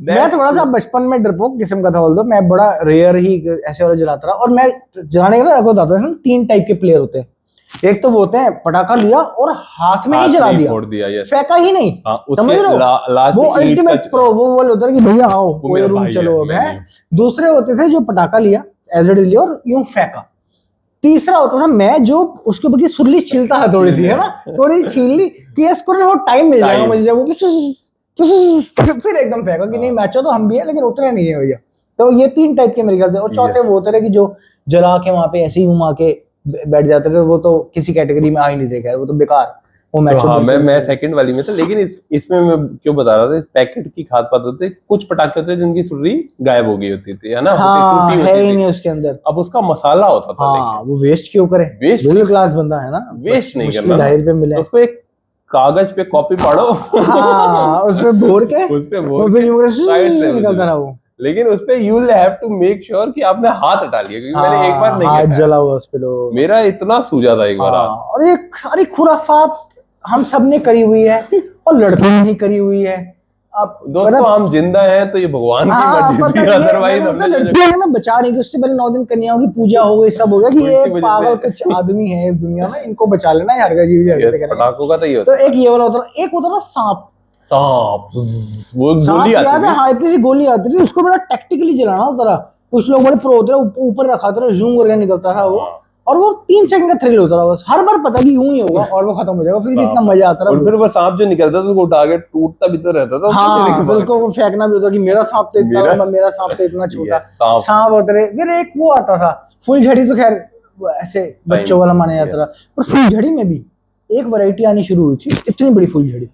मैं थोड़ा सा बचपन में डरपोक किस्म का था, बोल दो मैं बड़ा रेयर ही ऐसे वाले जलाता रहा। और मैं जलाने का आपको बताता हूँ 3 टाइप के प्लेयर होते हैं। एक तो वो होते हैं पटाखा लिया और हाथ में ही जला दिया, फोड़ दिया, फेंका ही नहीं, समझ रहे हो? वो अल्टीमेट प्रो वो बोल होता है कि भैया आओ कोई रूम चलो अब है। दूसरे होते थे जो पटाखा लिया एज इट इज लिया और यूं फेंका। तीसरा होता था मैं जो उसके ऊपर की सुरली छीलता है थोड़ी सी, है ना, थोड़ी छील ली कि इसको ना टाइम मिल जाएगा मुझे, वो फिर एकदम फेंका कि नहीं मैचो तो हम भी है लेकिन उतने नहीं है भैया। तो ये 3 टाइप के मेरे ख्याल से। और चौथे वो होते थे कि जो जला के वहां पे ऐसे ही घुमा के बैठ जाते थे, वो तो किसी कैटेगरी में आ ही नहीं थे, खैर वो तो बेकार। वो मैच तो हाँ, मैं सेकंड वाली में था। लेकिन इसमें मैं क्यों बता रहा था, इस पैकेट की खाद पात होते, कुछ पटाखे होते जिनकी सुर्री गायब हो गई होती थी, है ना, हाँ, टूटी है ही नहीं उसके अंदर। अब उसका मसाला होता था, हाँ, वो वेस्ट क्यों करे, वेस्ट मिडिल क्लास बंदा है ना, वेस्ट नहीं करना। 2.5 रुपए मिले तो उसको एक कागज पे कॉपी पाड़ो, हाँ, उस पे भोर के निकलता रहा वो। लेकिन उस पे you will have to make sure कि आपने हाथ हटा लिया, क्योंकि मैंने एक बार नहीं हाथ जला हुआ उस पे लोग, मेरा इतना सूजा था एक बार। और ये सारी खुराफात हम सब ने करी हुई है और लड़कों ने ही करी हुई है। अब दोस्तों हम जिंदा हैं तो ये भगवान की मर्जी थी, अदरवाइज हमने लड़कियों ने बचा नहीं कि उससे पहले 9 दिन कन्याओं की पूजा हो गई, सब हो गया कि ये पागल कुछ आदमी है इस दुनिया में, इनको बचा लेना यार का जीव। पटाखों का तो ये होता है। तो एक ये वाला होता है, एक होता था सांप वो गोली आती थी, हाँ इतनी सी गोली आती थी, उसको बड़ा टैक्टिकली जलाना होता था। कुछ लोग बड़े प्रो होते हैं, ऊपर रखा था जूम करके निकलता था वो, और वो 3 सेकंड का थ्रिल होता था बस, हर बार पता कि यूं ही होगा और वो खत्म हो जाएगा, फिर इतना मजा आता था। और फिर वो सांप जो निकलता था उसको उठा के टूटता भी तो रहता था, हाँ, फिर उसको फेंकना भी होता कि मेरा सांप तो इतना लंबा, मेरा सांप तो इतना छोटा, सांप होते रहे। फिर एक वो आता था फुलझड़ी, तो खैर ऐसे बच्चों वाला माना जाता था, पर फुलझड़ी में भी एक वैरायटी आनी शुरू हुई थी, इतनी बड़ी फुलझड़ी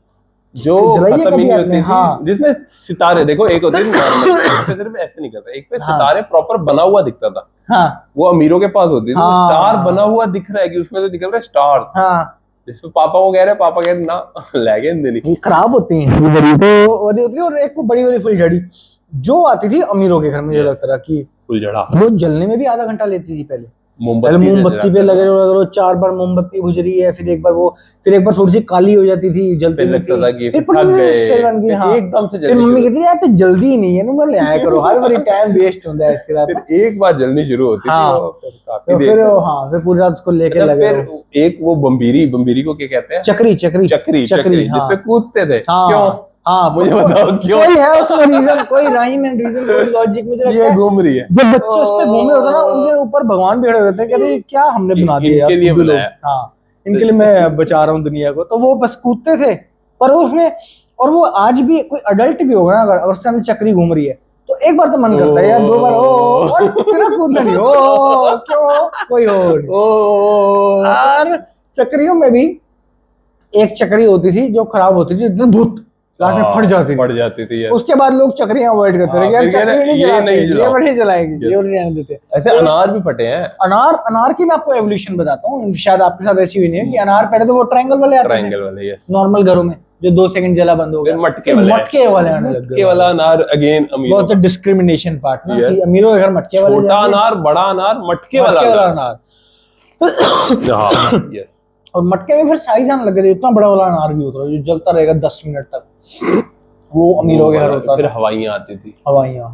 जो खत्म ही नहीं होती थी, जिसमें सितारे, देखो एक होती थी सिर्फ ऐसे निकलता, एक पे सितारे प्रॉपर बना हुआ दिखता था। हाँ, वो अमीरों के पास होती थी। हाँ, स्टार बना हुआ दिख रहा है कि उसमें तो निकल रहा है स्टार्स। हाँ, जिसमें पापा को कह रहे, पापा कह रहे ना लैगे नहीं, खराब होती हैं। और एक वो बड़ी बड़ी फुलझड़ी जो आती थी अमीरों के घर में, मुझे लगता था कि फुलझड़ा वो जलने में भी आधा घंटा लेती थी। पहले मोमबत्ती पे लगे रहो, 4 बार मोमबत्ती बुझ रही है, फिर एक बार थोड़ी सी काली हो जाती थी, जलती नहीं थी, फिर थक गए, हाँ एकदम से फिर मम्मी कहती यार तो जल्दी ही नहीं है ना, ले आया करो, हर बार टाइम वेस्ट होता है इसके बाद। फिर एक बार जलनी शुरू होती थी तो फिर पूरी रात उसको लेके लगे। फिर एक वो बम्बीरी को क्या कहते हैं? चक्री जिसपे कूदते थे, क्यों? हाँ मुझे बताओ क्यों? कोई है उसका रीजन, कोई राइम एंड रीजन, कोई लॉजिक मुझे लगता है घूम रही है। जब बच्चे उस पे घूम रहे होते हैं ना, उसके ऊपर भगवान भी खड़े होते हैं, कहते क्या हमने बना दिया इनके लिए बनाया। हाँ इनके लिए मैं बचा रहा हूँ दुनिया को। तो वो बस कूदते थे, पर उसमें और वो आज भी कोई अडल्ट भी होगा ना, अगर उस टाइम चक्री घूम रही है तो एक बार तो मन करता है यार, 2 बार और सिर्फ कूदना नहीं, क्यों कोई और चक्रियों में भी एक चक्री होती थी जो खराब होती थी, भूत लास्ट में फट जाती थी। उसके बाद लोग चक्रियां अवॉइड करते रहे, यार चक्री नहीं जलाएंगे, ये नहीं रहने देते। ऐसे अनार भी फटे हैं। अनार की मैं आपको एवोल्यूशन बताता हूँ, शायद आपके साथ ऐसी हुई नहीं है कि अनार पहले तो वो ट्रायंगल वाले आते थे नॉर्मल घरों में, जो 2 सेकंड जला बंद हो गया, मटके वाले आने लग गए। मटके वाला अनार अगेन अमीर वाज द डिस्क्रिमिनेशन पार्ट ना, कि अमीरों के घर मटके वाले, छोटा अनार, बड़ा अनार, मटके वाला अनार। यस। और मटके में फिर साइज आने लगे थे, इतना बड़ा वाला अनार भी होता था जो जलता रहेगा 10 मिनट तक, वो अमीरों के घर होता था। फिर हवाइयां आती थी, हवाइयां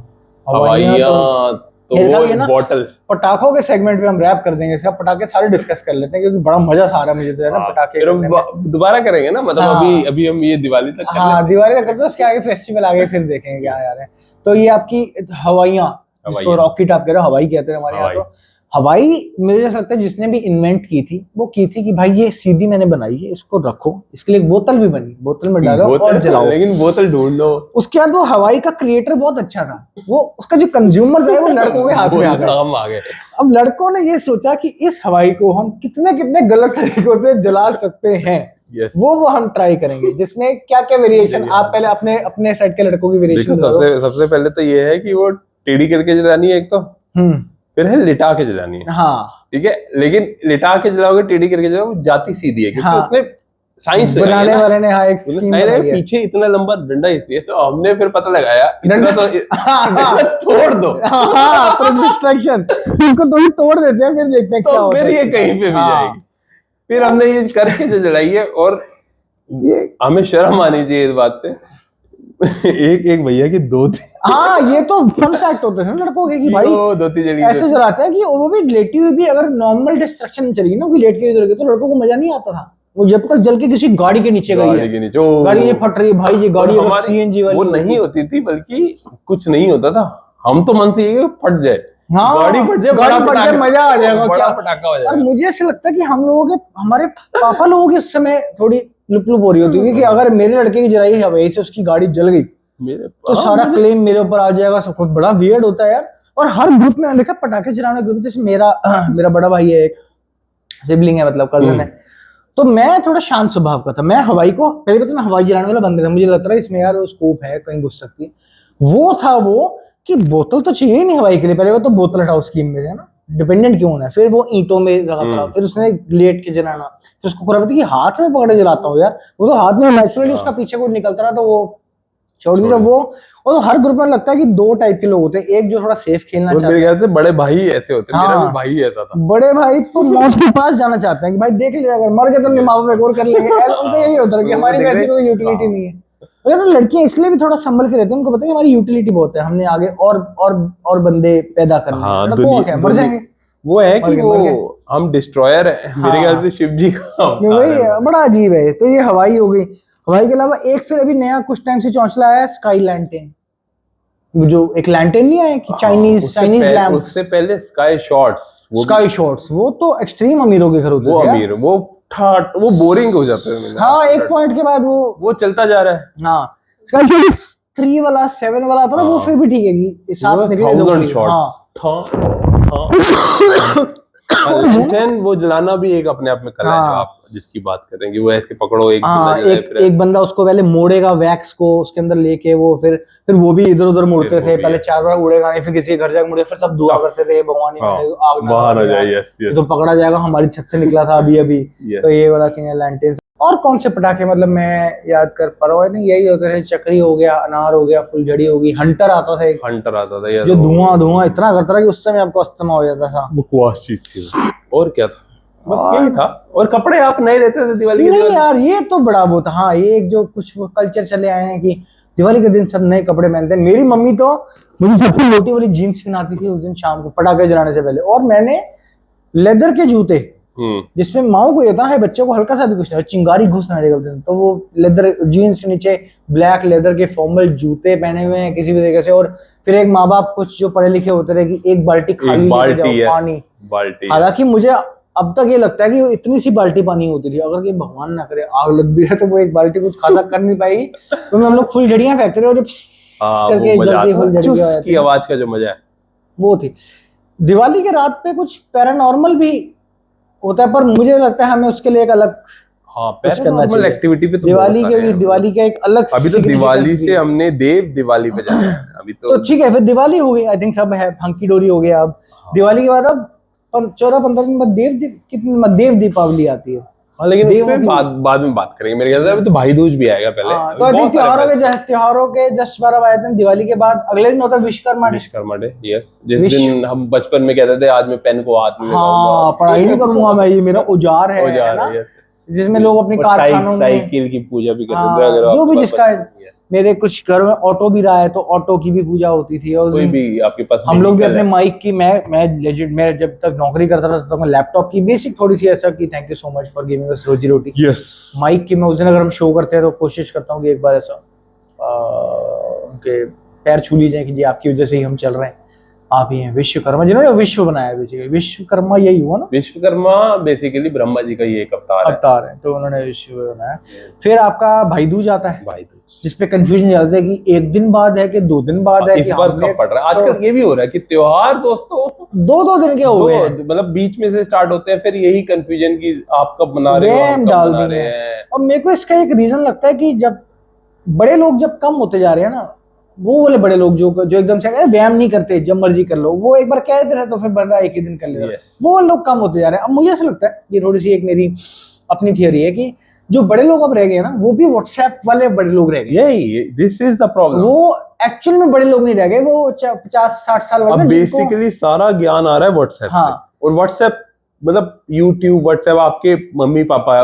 तो वो बॉटल। पटाखों के सेगमेंट पे हम रैप कर देंगे इसका, पटाखे सारे डिस्कस कर लेते हैं क्योंकि बड़ा मजा आ रहा है मुझे तो है ना पटाखे। दोबारा करेंगे ना, मतलब अभी हम ये दिवाली तक दिवाली तक करते हैं, उसके आगे फेस्टिवल आगे फिर देखेंगे क्या यार है। तो ये आपकी हवाइयां, जिसको रॉकेट आप कह रहे हो, हवाई कहते हैं हमारे यहाँ। तो हवाई मुझे ऐसा लगता है जिसने भी इन्वेंट की थी वो की थी कि भाई ये सीधी मैंने बनाई है, इसको रखो, इसके लिए एक बोतल भी बनी, बोतल में डालो और जलाओ, लेकिन बोतल ढूंढ लो। उसके बाद वो हवाई का क्रिएटर बहुत अच्छा था, वो उसका जो कंज्यूमर्स है वो लड़कों के हाथ में आ गए। अब लड़कों ने ये सोचा कि इस हवाई को हम कितने कितने गलत तरीकों से जला सकते हैं, वो हम ट्राई करेंगे, जिसमें क्या क्या वेरिएशन। आप पहले अपने साइड के लड़कों की वेरिएशन। सबसे पहले तो ये है कि वो टेढ़ी करके जलानी है एक तो, फिर है लिटा के जलानी है। हाँ ठीक है, लेकिन लिटा के जलाओगे, टेढ़ी करके जलाओगे, जाती सीधी है, क्योंकि उसने साइंस बनाने वाले ने एक स्कीम बनाई है। पीछे इतना लंबा डंडा इसलिए, तो हमने फिर पता लगाया डंडा तो तोड़ दो, डिस्ट्रैक्शन इनको तो ही तोड़ देते हैं, फिर देखते हैं क्या होता है, फिर ये कहीं पे भी जाएगी। फिर हमने ये करके जो जलाई है, और ये हमें शर्म आनी चाहिए इस बात पे। एक भैया की 2 थी। हाँ ये तो फन फैक्ट होते हैं लड़कों के कि भाई 2 थी जली, ऐसे जलाते हैं कि वो भी लेटी हुई भी, अगर नॉर्मल डिस्ट्रक्शन चली ना, कोई लेट के जल गई तो लड़कों को मजा नहीं आता था। वो जब तक जल के किसी गाड़ी के नीचे गई है, गाड़ी ये फट रही है भाई, ये गाड़ी सीएनजी वाली, वो नहीं होती थी, बल्कि कुछ नहीं होता था, हम तो मन से ये फट जाए, गाड़ी फट जाए, मजा आ जाएगा, बड़ा पटाखा हो जाएगा। और मुझे ऐसा लगता है कि हम लोगों के, हमारे पापा लोगों के उस समय थोड़ी लुप हो रही होती है कि अगर मेरे लड़के की जलाई हवाई से उसकी गाड़ी जल गई तो सारा क्लेम मेरे ऊपर आ जाएगा, सब कुछ बड़ा वियर्ड होता है यार। और हर ग्रुप में देखा पटाखे चलाने ग्रुप, जैसे मेरा बड़ा भाई है, एक सिबलिंग है, मतलब कजन है, तो मैं थोड़ा शांत स्वभाव का था। मैं हवाई को पहले पता, मैं हवाई जलाने वाला बंदे था, मुझे लगता है इसमें यार स्कोप है, कहीं घुस सकती है। वो था वो कि बोतल तो चाहिए ही नहीं हवाई के लिए, पहले वो तो बोतल हटाओ स्कीम में है ना, डिपेंडेंट क्यों होना है। फिर वो ईंटों में लगाता, फिर उसने लेट के जलाना, फिर उसको करा कि हाथ में पकड़े जलाता हूँ यार, वो तो हाथ में नेचुरली उसका पीछे को निकलता रहा, तो वो छोड़ दी। वो और तो हर ग्रुप में लगता है कि 2 टाइप के लोग होते हैं, एक जो थोड़ा सेफ खेलना चाहते हैं, मेरे ख्याल से बड़े भाई ऐसे होते हैं। मेरा भी भाई ऐसा था, बड़े भाई तो मौत के पास जाना चाहते हैं कि भाई देख लिया, अगर मर गए तो माँ बाप और कर लेंगे, उनका यही होता है कि हमारी वैसी कोई यूटिलिटी नहीं है। तो लड़कियां इसलिए भी थोड़ा संभल के रहती हैं, उनको पता है हमारी यूटिलिटी बहुत है, हमने आगे और बंदे पैदा करने, मर जाएंगे। वो है कि वो हम डिस्ट्रॉयर है, मेरे ख्याल से शिव जी का वही बड़ा अजीब है। तो ये हवाई हो गई। हवाई के अलावा एक फिर अभी नया कुछ टाइम से चौंचला आया, स्काई लैंटेन, जो एक लैंटेन नहीं आया कि चाइनीज लैम्प, उससे पहले स्काई शॉट्स, वो तो एक्सट्रीम अमीरों के घर होते थे, वो बोरिंग हो जाते हैं। हाँ एक पॉइंट के बाद वो चलता जा रहा है। हाँ स्काई शॉट्स 3 वाला 7 वाला था ना, वो फिर भी ठीक है कि साथ निकले। लैंटेन वो जलाना भी एक अपने आप में कला है, जो आप जिसकी बात करेंगे, वो ऐसे पकड़ो, एक बंदा उसको पहले मोड़ेगा वैक्स को उसके अंदर लेके, वो फिर वो भी इधर उधर मुड़ते थे, पहले 4 बार उड़ेगा नहीं, फिर किसी के घर जाकर मुड़े, फिर सब दुआ करते थे भगवान आग ना जाए, तो पकड़ा जाएगा, हमारी छत से निकला था अभी। तो ये वाला सीन है लैंटेन। और कौन से पटाखे मतलब मैं याद कर पा रहा हूँ, यही होते थे, चक्री हो गया, अनार हो गया, फुलझड़ी होगी, हंटर आता था एक, हंटर आता था यार, जो धुआं इतना करता था कि उस समय आपको अस्थमा हो जाता था। बकवास चीज थी। और क्या था, बस यही था। और कपड़े आप नए लेते थे दिवाली के दिन? नहीं यार, ये तो बड़ा वो था। हाँ, ये एक जो कुछ वो कल्चर चले आए हैं कि दिवाली के दिन सब नए कपड़े पहनते हैं। मेरी मम्मी तो मुझे सबसे मोटी वाली जीन्स पहनाती थी उस दिन शाम को पटाखे जलाने से पहले। और मैंने लेदर के जूते, जिसमें माओ को होता है, बच्चों को हल्का सा भी कुछ नहीं, चिंगारी घुस ना जाएगा, तो वो लेदर जीन्स के नीचे ब्लैक लेदर के फॉर्मल जूते पहने हुए हैं किसी भी तरीके से। और फिर एक माँ बाप कुछ जो पढ़े लिखे होते रहे कि एक बाल्टी खाली लेके जाओ पानी। हालांकि मुझे अब तक ये लगता है कि वो इतनी सी बाल्टी पानी होती थी, अगर ये भगवान ना करे आग लग भी है तो वो एक बाल्टी कुछ खासा कर नहीं पाएगी। तो हम लोग फुलझड़ियां फेंकते थे और जब करके जलती फुलझड़ी की आवाज का जो मजा है वो थी। दिवाली के रात पे कुछ पैरानॉर्मल भी होता है, पर मुझे लगता है हमें उसके लिए एक अलग पैरानॉर्मल एक्टिविटी पे तो दिवाली का एक अलग, अभी तो दिवाली से हमने देव दिवाली पे जाना है अभी तो ठीक है। फिर दिवाली हो गई, आई थिंक सब है, हंकी डोरी हो गया। अब दिवाली के बाद अब 14-15 दिन बाद देव दीपावली आती है। हाँ, लेकिन उसमें बाद में बात करेंगे मेरे ख्याल से। अभी तो भाई दूज भी आएगा पहले। तो आई थिंक त्योहारों के जस्ट 12 आए थे। दिवाली के बाद अगले दिन होता है विश्वकर्मा डे। यस, जिस दिन हम बचपन में कहते थे आज मैं पेन को हाथ में हाँ, पढ़ाई नहीं करूंगा मैं, ये मेरा औजार है, जिसमें लोग अपने कारखानों में साइकिल की पूजा भी करते थे। जो भी जिसका मेरे कुछ घर में ऑटो भी रहा है तो ऑटो की भी पूजा होती थी। और कोई भी आपके पास हम लोग भी अपने माइक की, मैं जब तक नौकरी करता था तब तक मैं लैपटॉप की बेसिक थोड़ी सी ऐसा कि thank you so much for giving us रोजी रोटी। माइक की मैं उस दिन अगर हम शो करते हैं तो कोशिश करता हूँ कि एक बार ऐसा उनके पैर छू ली जाए कि जी आपकी वजह से ही हम चल रहे हैं, आप ही हैं विश्वकर्मा जिन्होंने विश्व बनाया। बेसिकली विश्वकर्मा यही हुआ ना, विश्वकर्मा बेसिकली ब्रह्मा जी का ये एक अवतार है, तो उन्होंने विश्व बनाया। फिर आपका भाई दूज आता है, भाई दूज, जिसपे कंफ्यूजन चलता है कि एक दिन बाद है कि 2 दिन बाद है, इस बार कब पड़ रहा है। आजकल ये भी हो रहा है कि त्योहार दोस्तों 2 दिन के हो गए, मतलब बीच में से स्टार्ट होते हैं, फिर यही कंफ्यूजन की आप कब मना रहे हैं। और मेरे को इसका एक रीजन लगता है कि जब बड़े लोग जब कम होते जा रहे हैं ना, वो वाले बड़े लोग जो एकदम से व्यायाम नहीं करते, जब मर्जी कर लो, वो एक बार कह देते रहे तो फिर बंदा एक ही दिन कर लेता, वो लोग कम होते जा रहे हैं। अब मुझे ऐसा लगता है, ये थोड़ी सी एक मेरी अपनी थियरी है कि जो बड़े लोग अब रह गए ना, वो भी व्हाट्सएप वाले बड़े लोग रह गए। This is the problem. वो एक्चुअल में बड़े लोग नहीं रह गए, वो 50-60 साल वाले। अब बेसिकली सारा ज्ञान आ रहा है व्हाट्सएप पे। और व्हाट्सएप मतलब यूट्यूब, व्हाट्सएप, आपके मम्मी पापा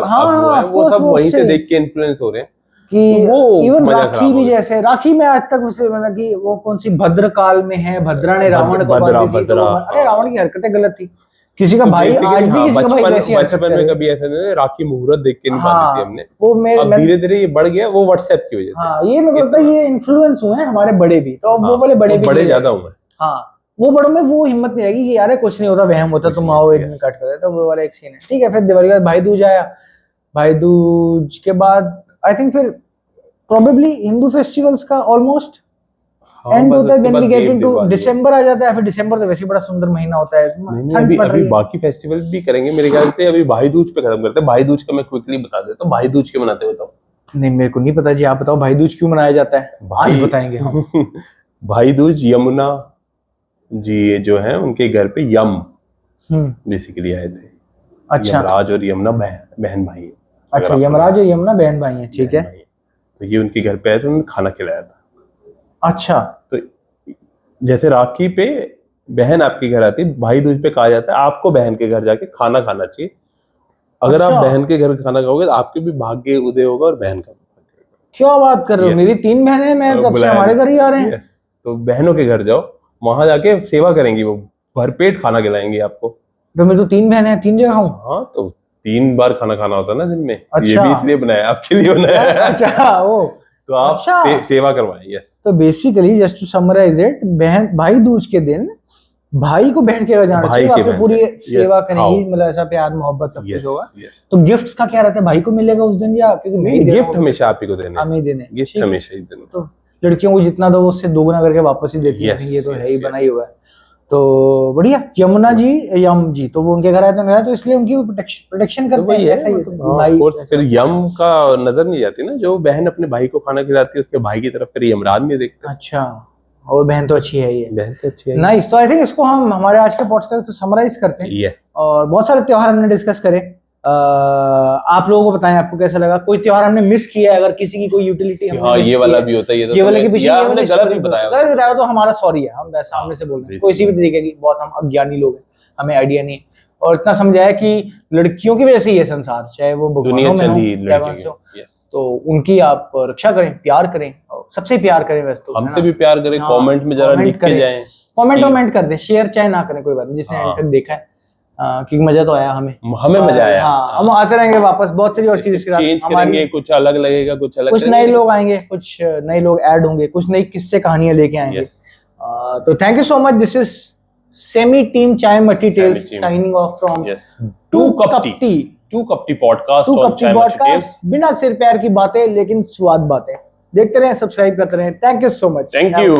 वो सब वहीं से देख के इन्फ्लुएंस हो रहे हैं कि इवन राखी भी, जैसे राखी में आज तक उसे मतलब कि वो कौन सी भद्र काल में है, भद्रा ने रावण को बांधी थी, अरे रावण की हरकतें गलत थी। किसी का भाई आज भी किसी का भाई वैसी बचपन में कभी ऐसा नहीं, राखी मुहूर्त देख के नहीं बांधी थी हमने। वो धीरे धीरे ये बढ़ गया, वो व्हाट्सएप की वजह से। हाँ, ये मेरे को लगता है ये इन्फ्लुएंस हुए हैं हमारे बड़े भी, तो वो वाले बड़े ज्यादा हुए। हाँ, वो बड़ों में वो हिम्मत नहीं रहेगी कि यार कुछ नहीं होता, वहम होता, तुम आओ एक दिन कट कर, तो वो वाला एक सीन है। ठीक है, फिर दिवाली के बाद भाई दूज आया। भाई दूज के बाद आई थिंक फिर प्रोबेबली हिंदू फेस्टिवल्स का ऑलमोस्ट एंड होता है, देन वी गेट इनटू दिसंबर आ जाता है। फिर दिसंबर तो वैसे बड़ा सुंदर महीना होता है, ठंड पड़ रही है। बाकी फेस्टिवल भी करेंगे मेरे ख्याल से, अभी भाई दूज पे खत्म करते हैं। भाई दूज का मैं क्विकली बता देता हूँ, भाई दूज क्यों मनाते हो बताओ? नहीं, मेरे को नहीं पता जी, आप बताओ भाई दूज क्यों मनाया जाता है, आज बताएंगे हम। भाई दूज यमुना जी जो है उनके घर पे यम बेसिकली आए थे। अच्छा, यमराज और यमुना बहन भाई है। अच्छा, यमराज और यमुना बहन भाई है, ठीक है। तो ये उनके घर पे आए थे, उन्होंने खाना खिलाया था। अच्छा, तो जैसे राखी पे बहन आपके घर आती, भाई दूज पे कहा जाता है आपको बहन के घर जाके खाना खाना चाहिए। अगर आप बहन के घर खाना खाओगे तो आपके भी भाग्य उदय होगा और बहन का भी भाग्य होगा। क्या बात कर रहे हो? मेरी 3 बहनें हैं, मैं तब से हमारे घर ही आ रहे हैं। तो बहनों के घर जाओ, वहां जाके सेवा करेंगी, वो भरपेट खाना खिलाएंगी आपको। तो मेरी तो 3 बहनें हैं, 3 जगह हूँ। हाँ, तो 3 बार खाना खाना होता है ना दिन में। अच्छा। ये भी इसलिए बनाया, आपके लिए बनाया है। अच्छा, वो तो आप सेवा करवाएं। यस, तो basically just to summarize it, बहन भाई दूज के दिन भाई को बहन के घर जाना चाहिए, आपकी पूरी सेवा करेंगी, मतलब ऐसा प्यार मोहब्बत सब कुछ होगा। तो गिफ्ट्स का क्या रहता है, भाई को मिलेगा उस दिन या क्योंकि गिफ्ट हमेशा आप ही को देने, हम ही देने, गिफ्ट हमेशा ही देने। तो लड़कियों को जितना दो उससे दोगुना करके वापस ही देती है, ये तो है ही, बना ही हुआ है। तो बढ़िया। यमुना जी, यम जी, तो वो उनके घर आए तो इसलिए उनकी प्रोटेक्शन करते हैं, ऐसा ही है भाई। फिर यम का नजर नहीं जाती ना, जो बहन अपने भाई को खाना खिलाती है उसके भाई की तरफ फिर यमराज नहीं देखते। अच्छा, और बहन तो अच्छी है ही है, बहन तो अच्छी है। नाइस। तो आई थिंक इसको हम हमारे आज के पॉडकास्ट को समराइज करते हैं। यस, और बहुत सारे त्योहार हमने डिस्कस करे, आप लोगों को बताएं आपको कैसा लगा, कोई त्योहार हमने मिस किया है, अगर किसी की कोई यूटिलिटी हाँ ये वाला भी होता है, ये वाला के पीछे हमने गलत भी बताया तो हमारा सॉरी है, हम सामने से बोल रहे हैं, कोई सी भी तरीके की, बहुत हम अज्ञानी लोग हैं, हमें आइडिया नहीं है। और इतना समझाया कि लड़कियों की वजह से ये संसार, चाहे वो दुनिया चली तो उनकी आप रक्षा करें, प्यार करें, सबसे प्यार करें, वैसे तो हमसे भी प्यार करें, कमेंट में जरा लिख के जाएं, कमेंट कर दें, शेयर चाहे ना करें कोई बात नहीं, जिसने एंड तक देखा है, क्योंकि मजा तो आया हमें मजा आया। हाँ, हम आते रहेंगे वापस बहुत सारी और सीरीज के साथ, चेंज करेंगे, कुछ अलग लगेगा, कुछ नए लोग आएंगे, कुछ नए लोग ऐड होंगे, कुछ नई किस्से कहानियां लेके आएंगे। तो thank you so much, this is सेमी team chai matti tales signing off from टू कपटी पॉडकास्ट, बिना सिर पैर की बातें लेकिन स्वाद बातें। देखते रहें, सब्सक्राइब करते रहें। Thank you so much. Thank you.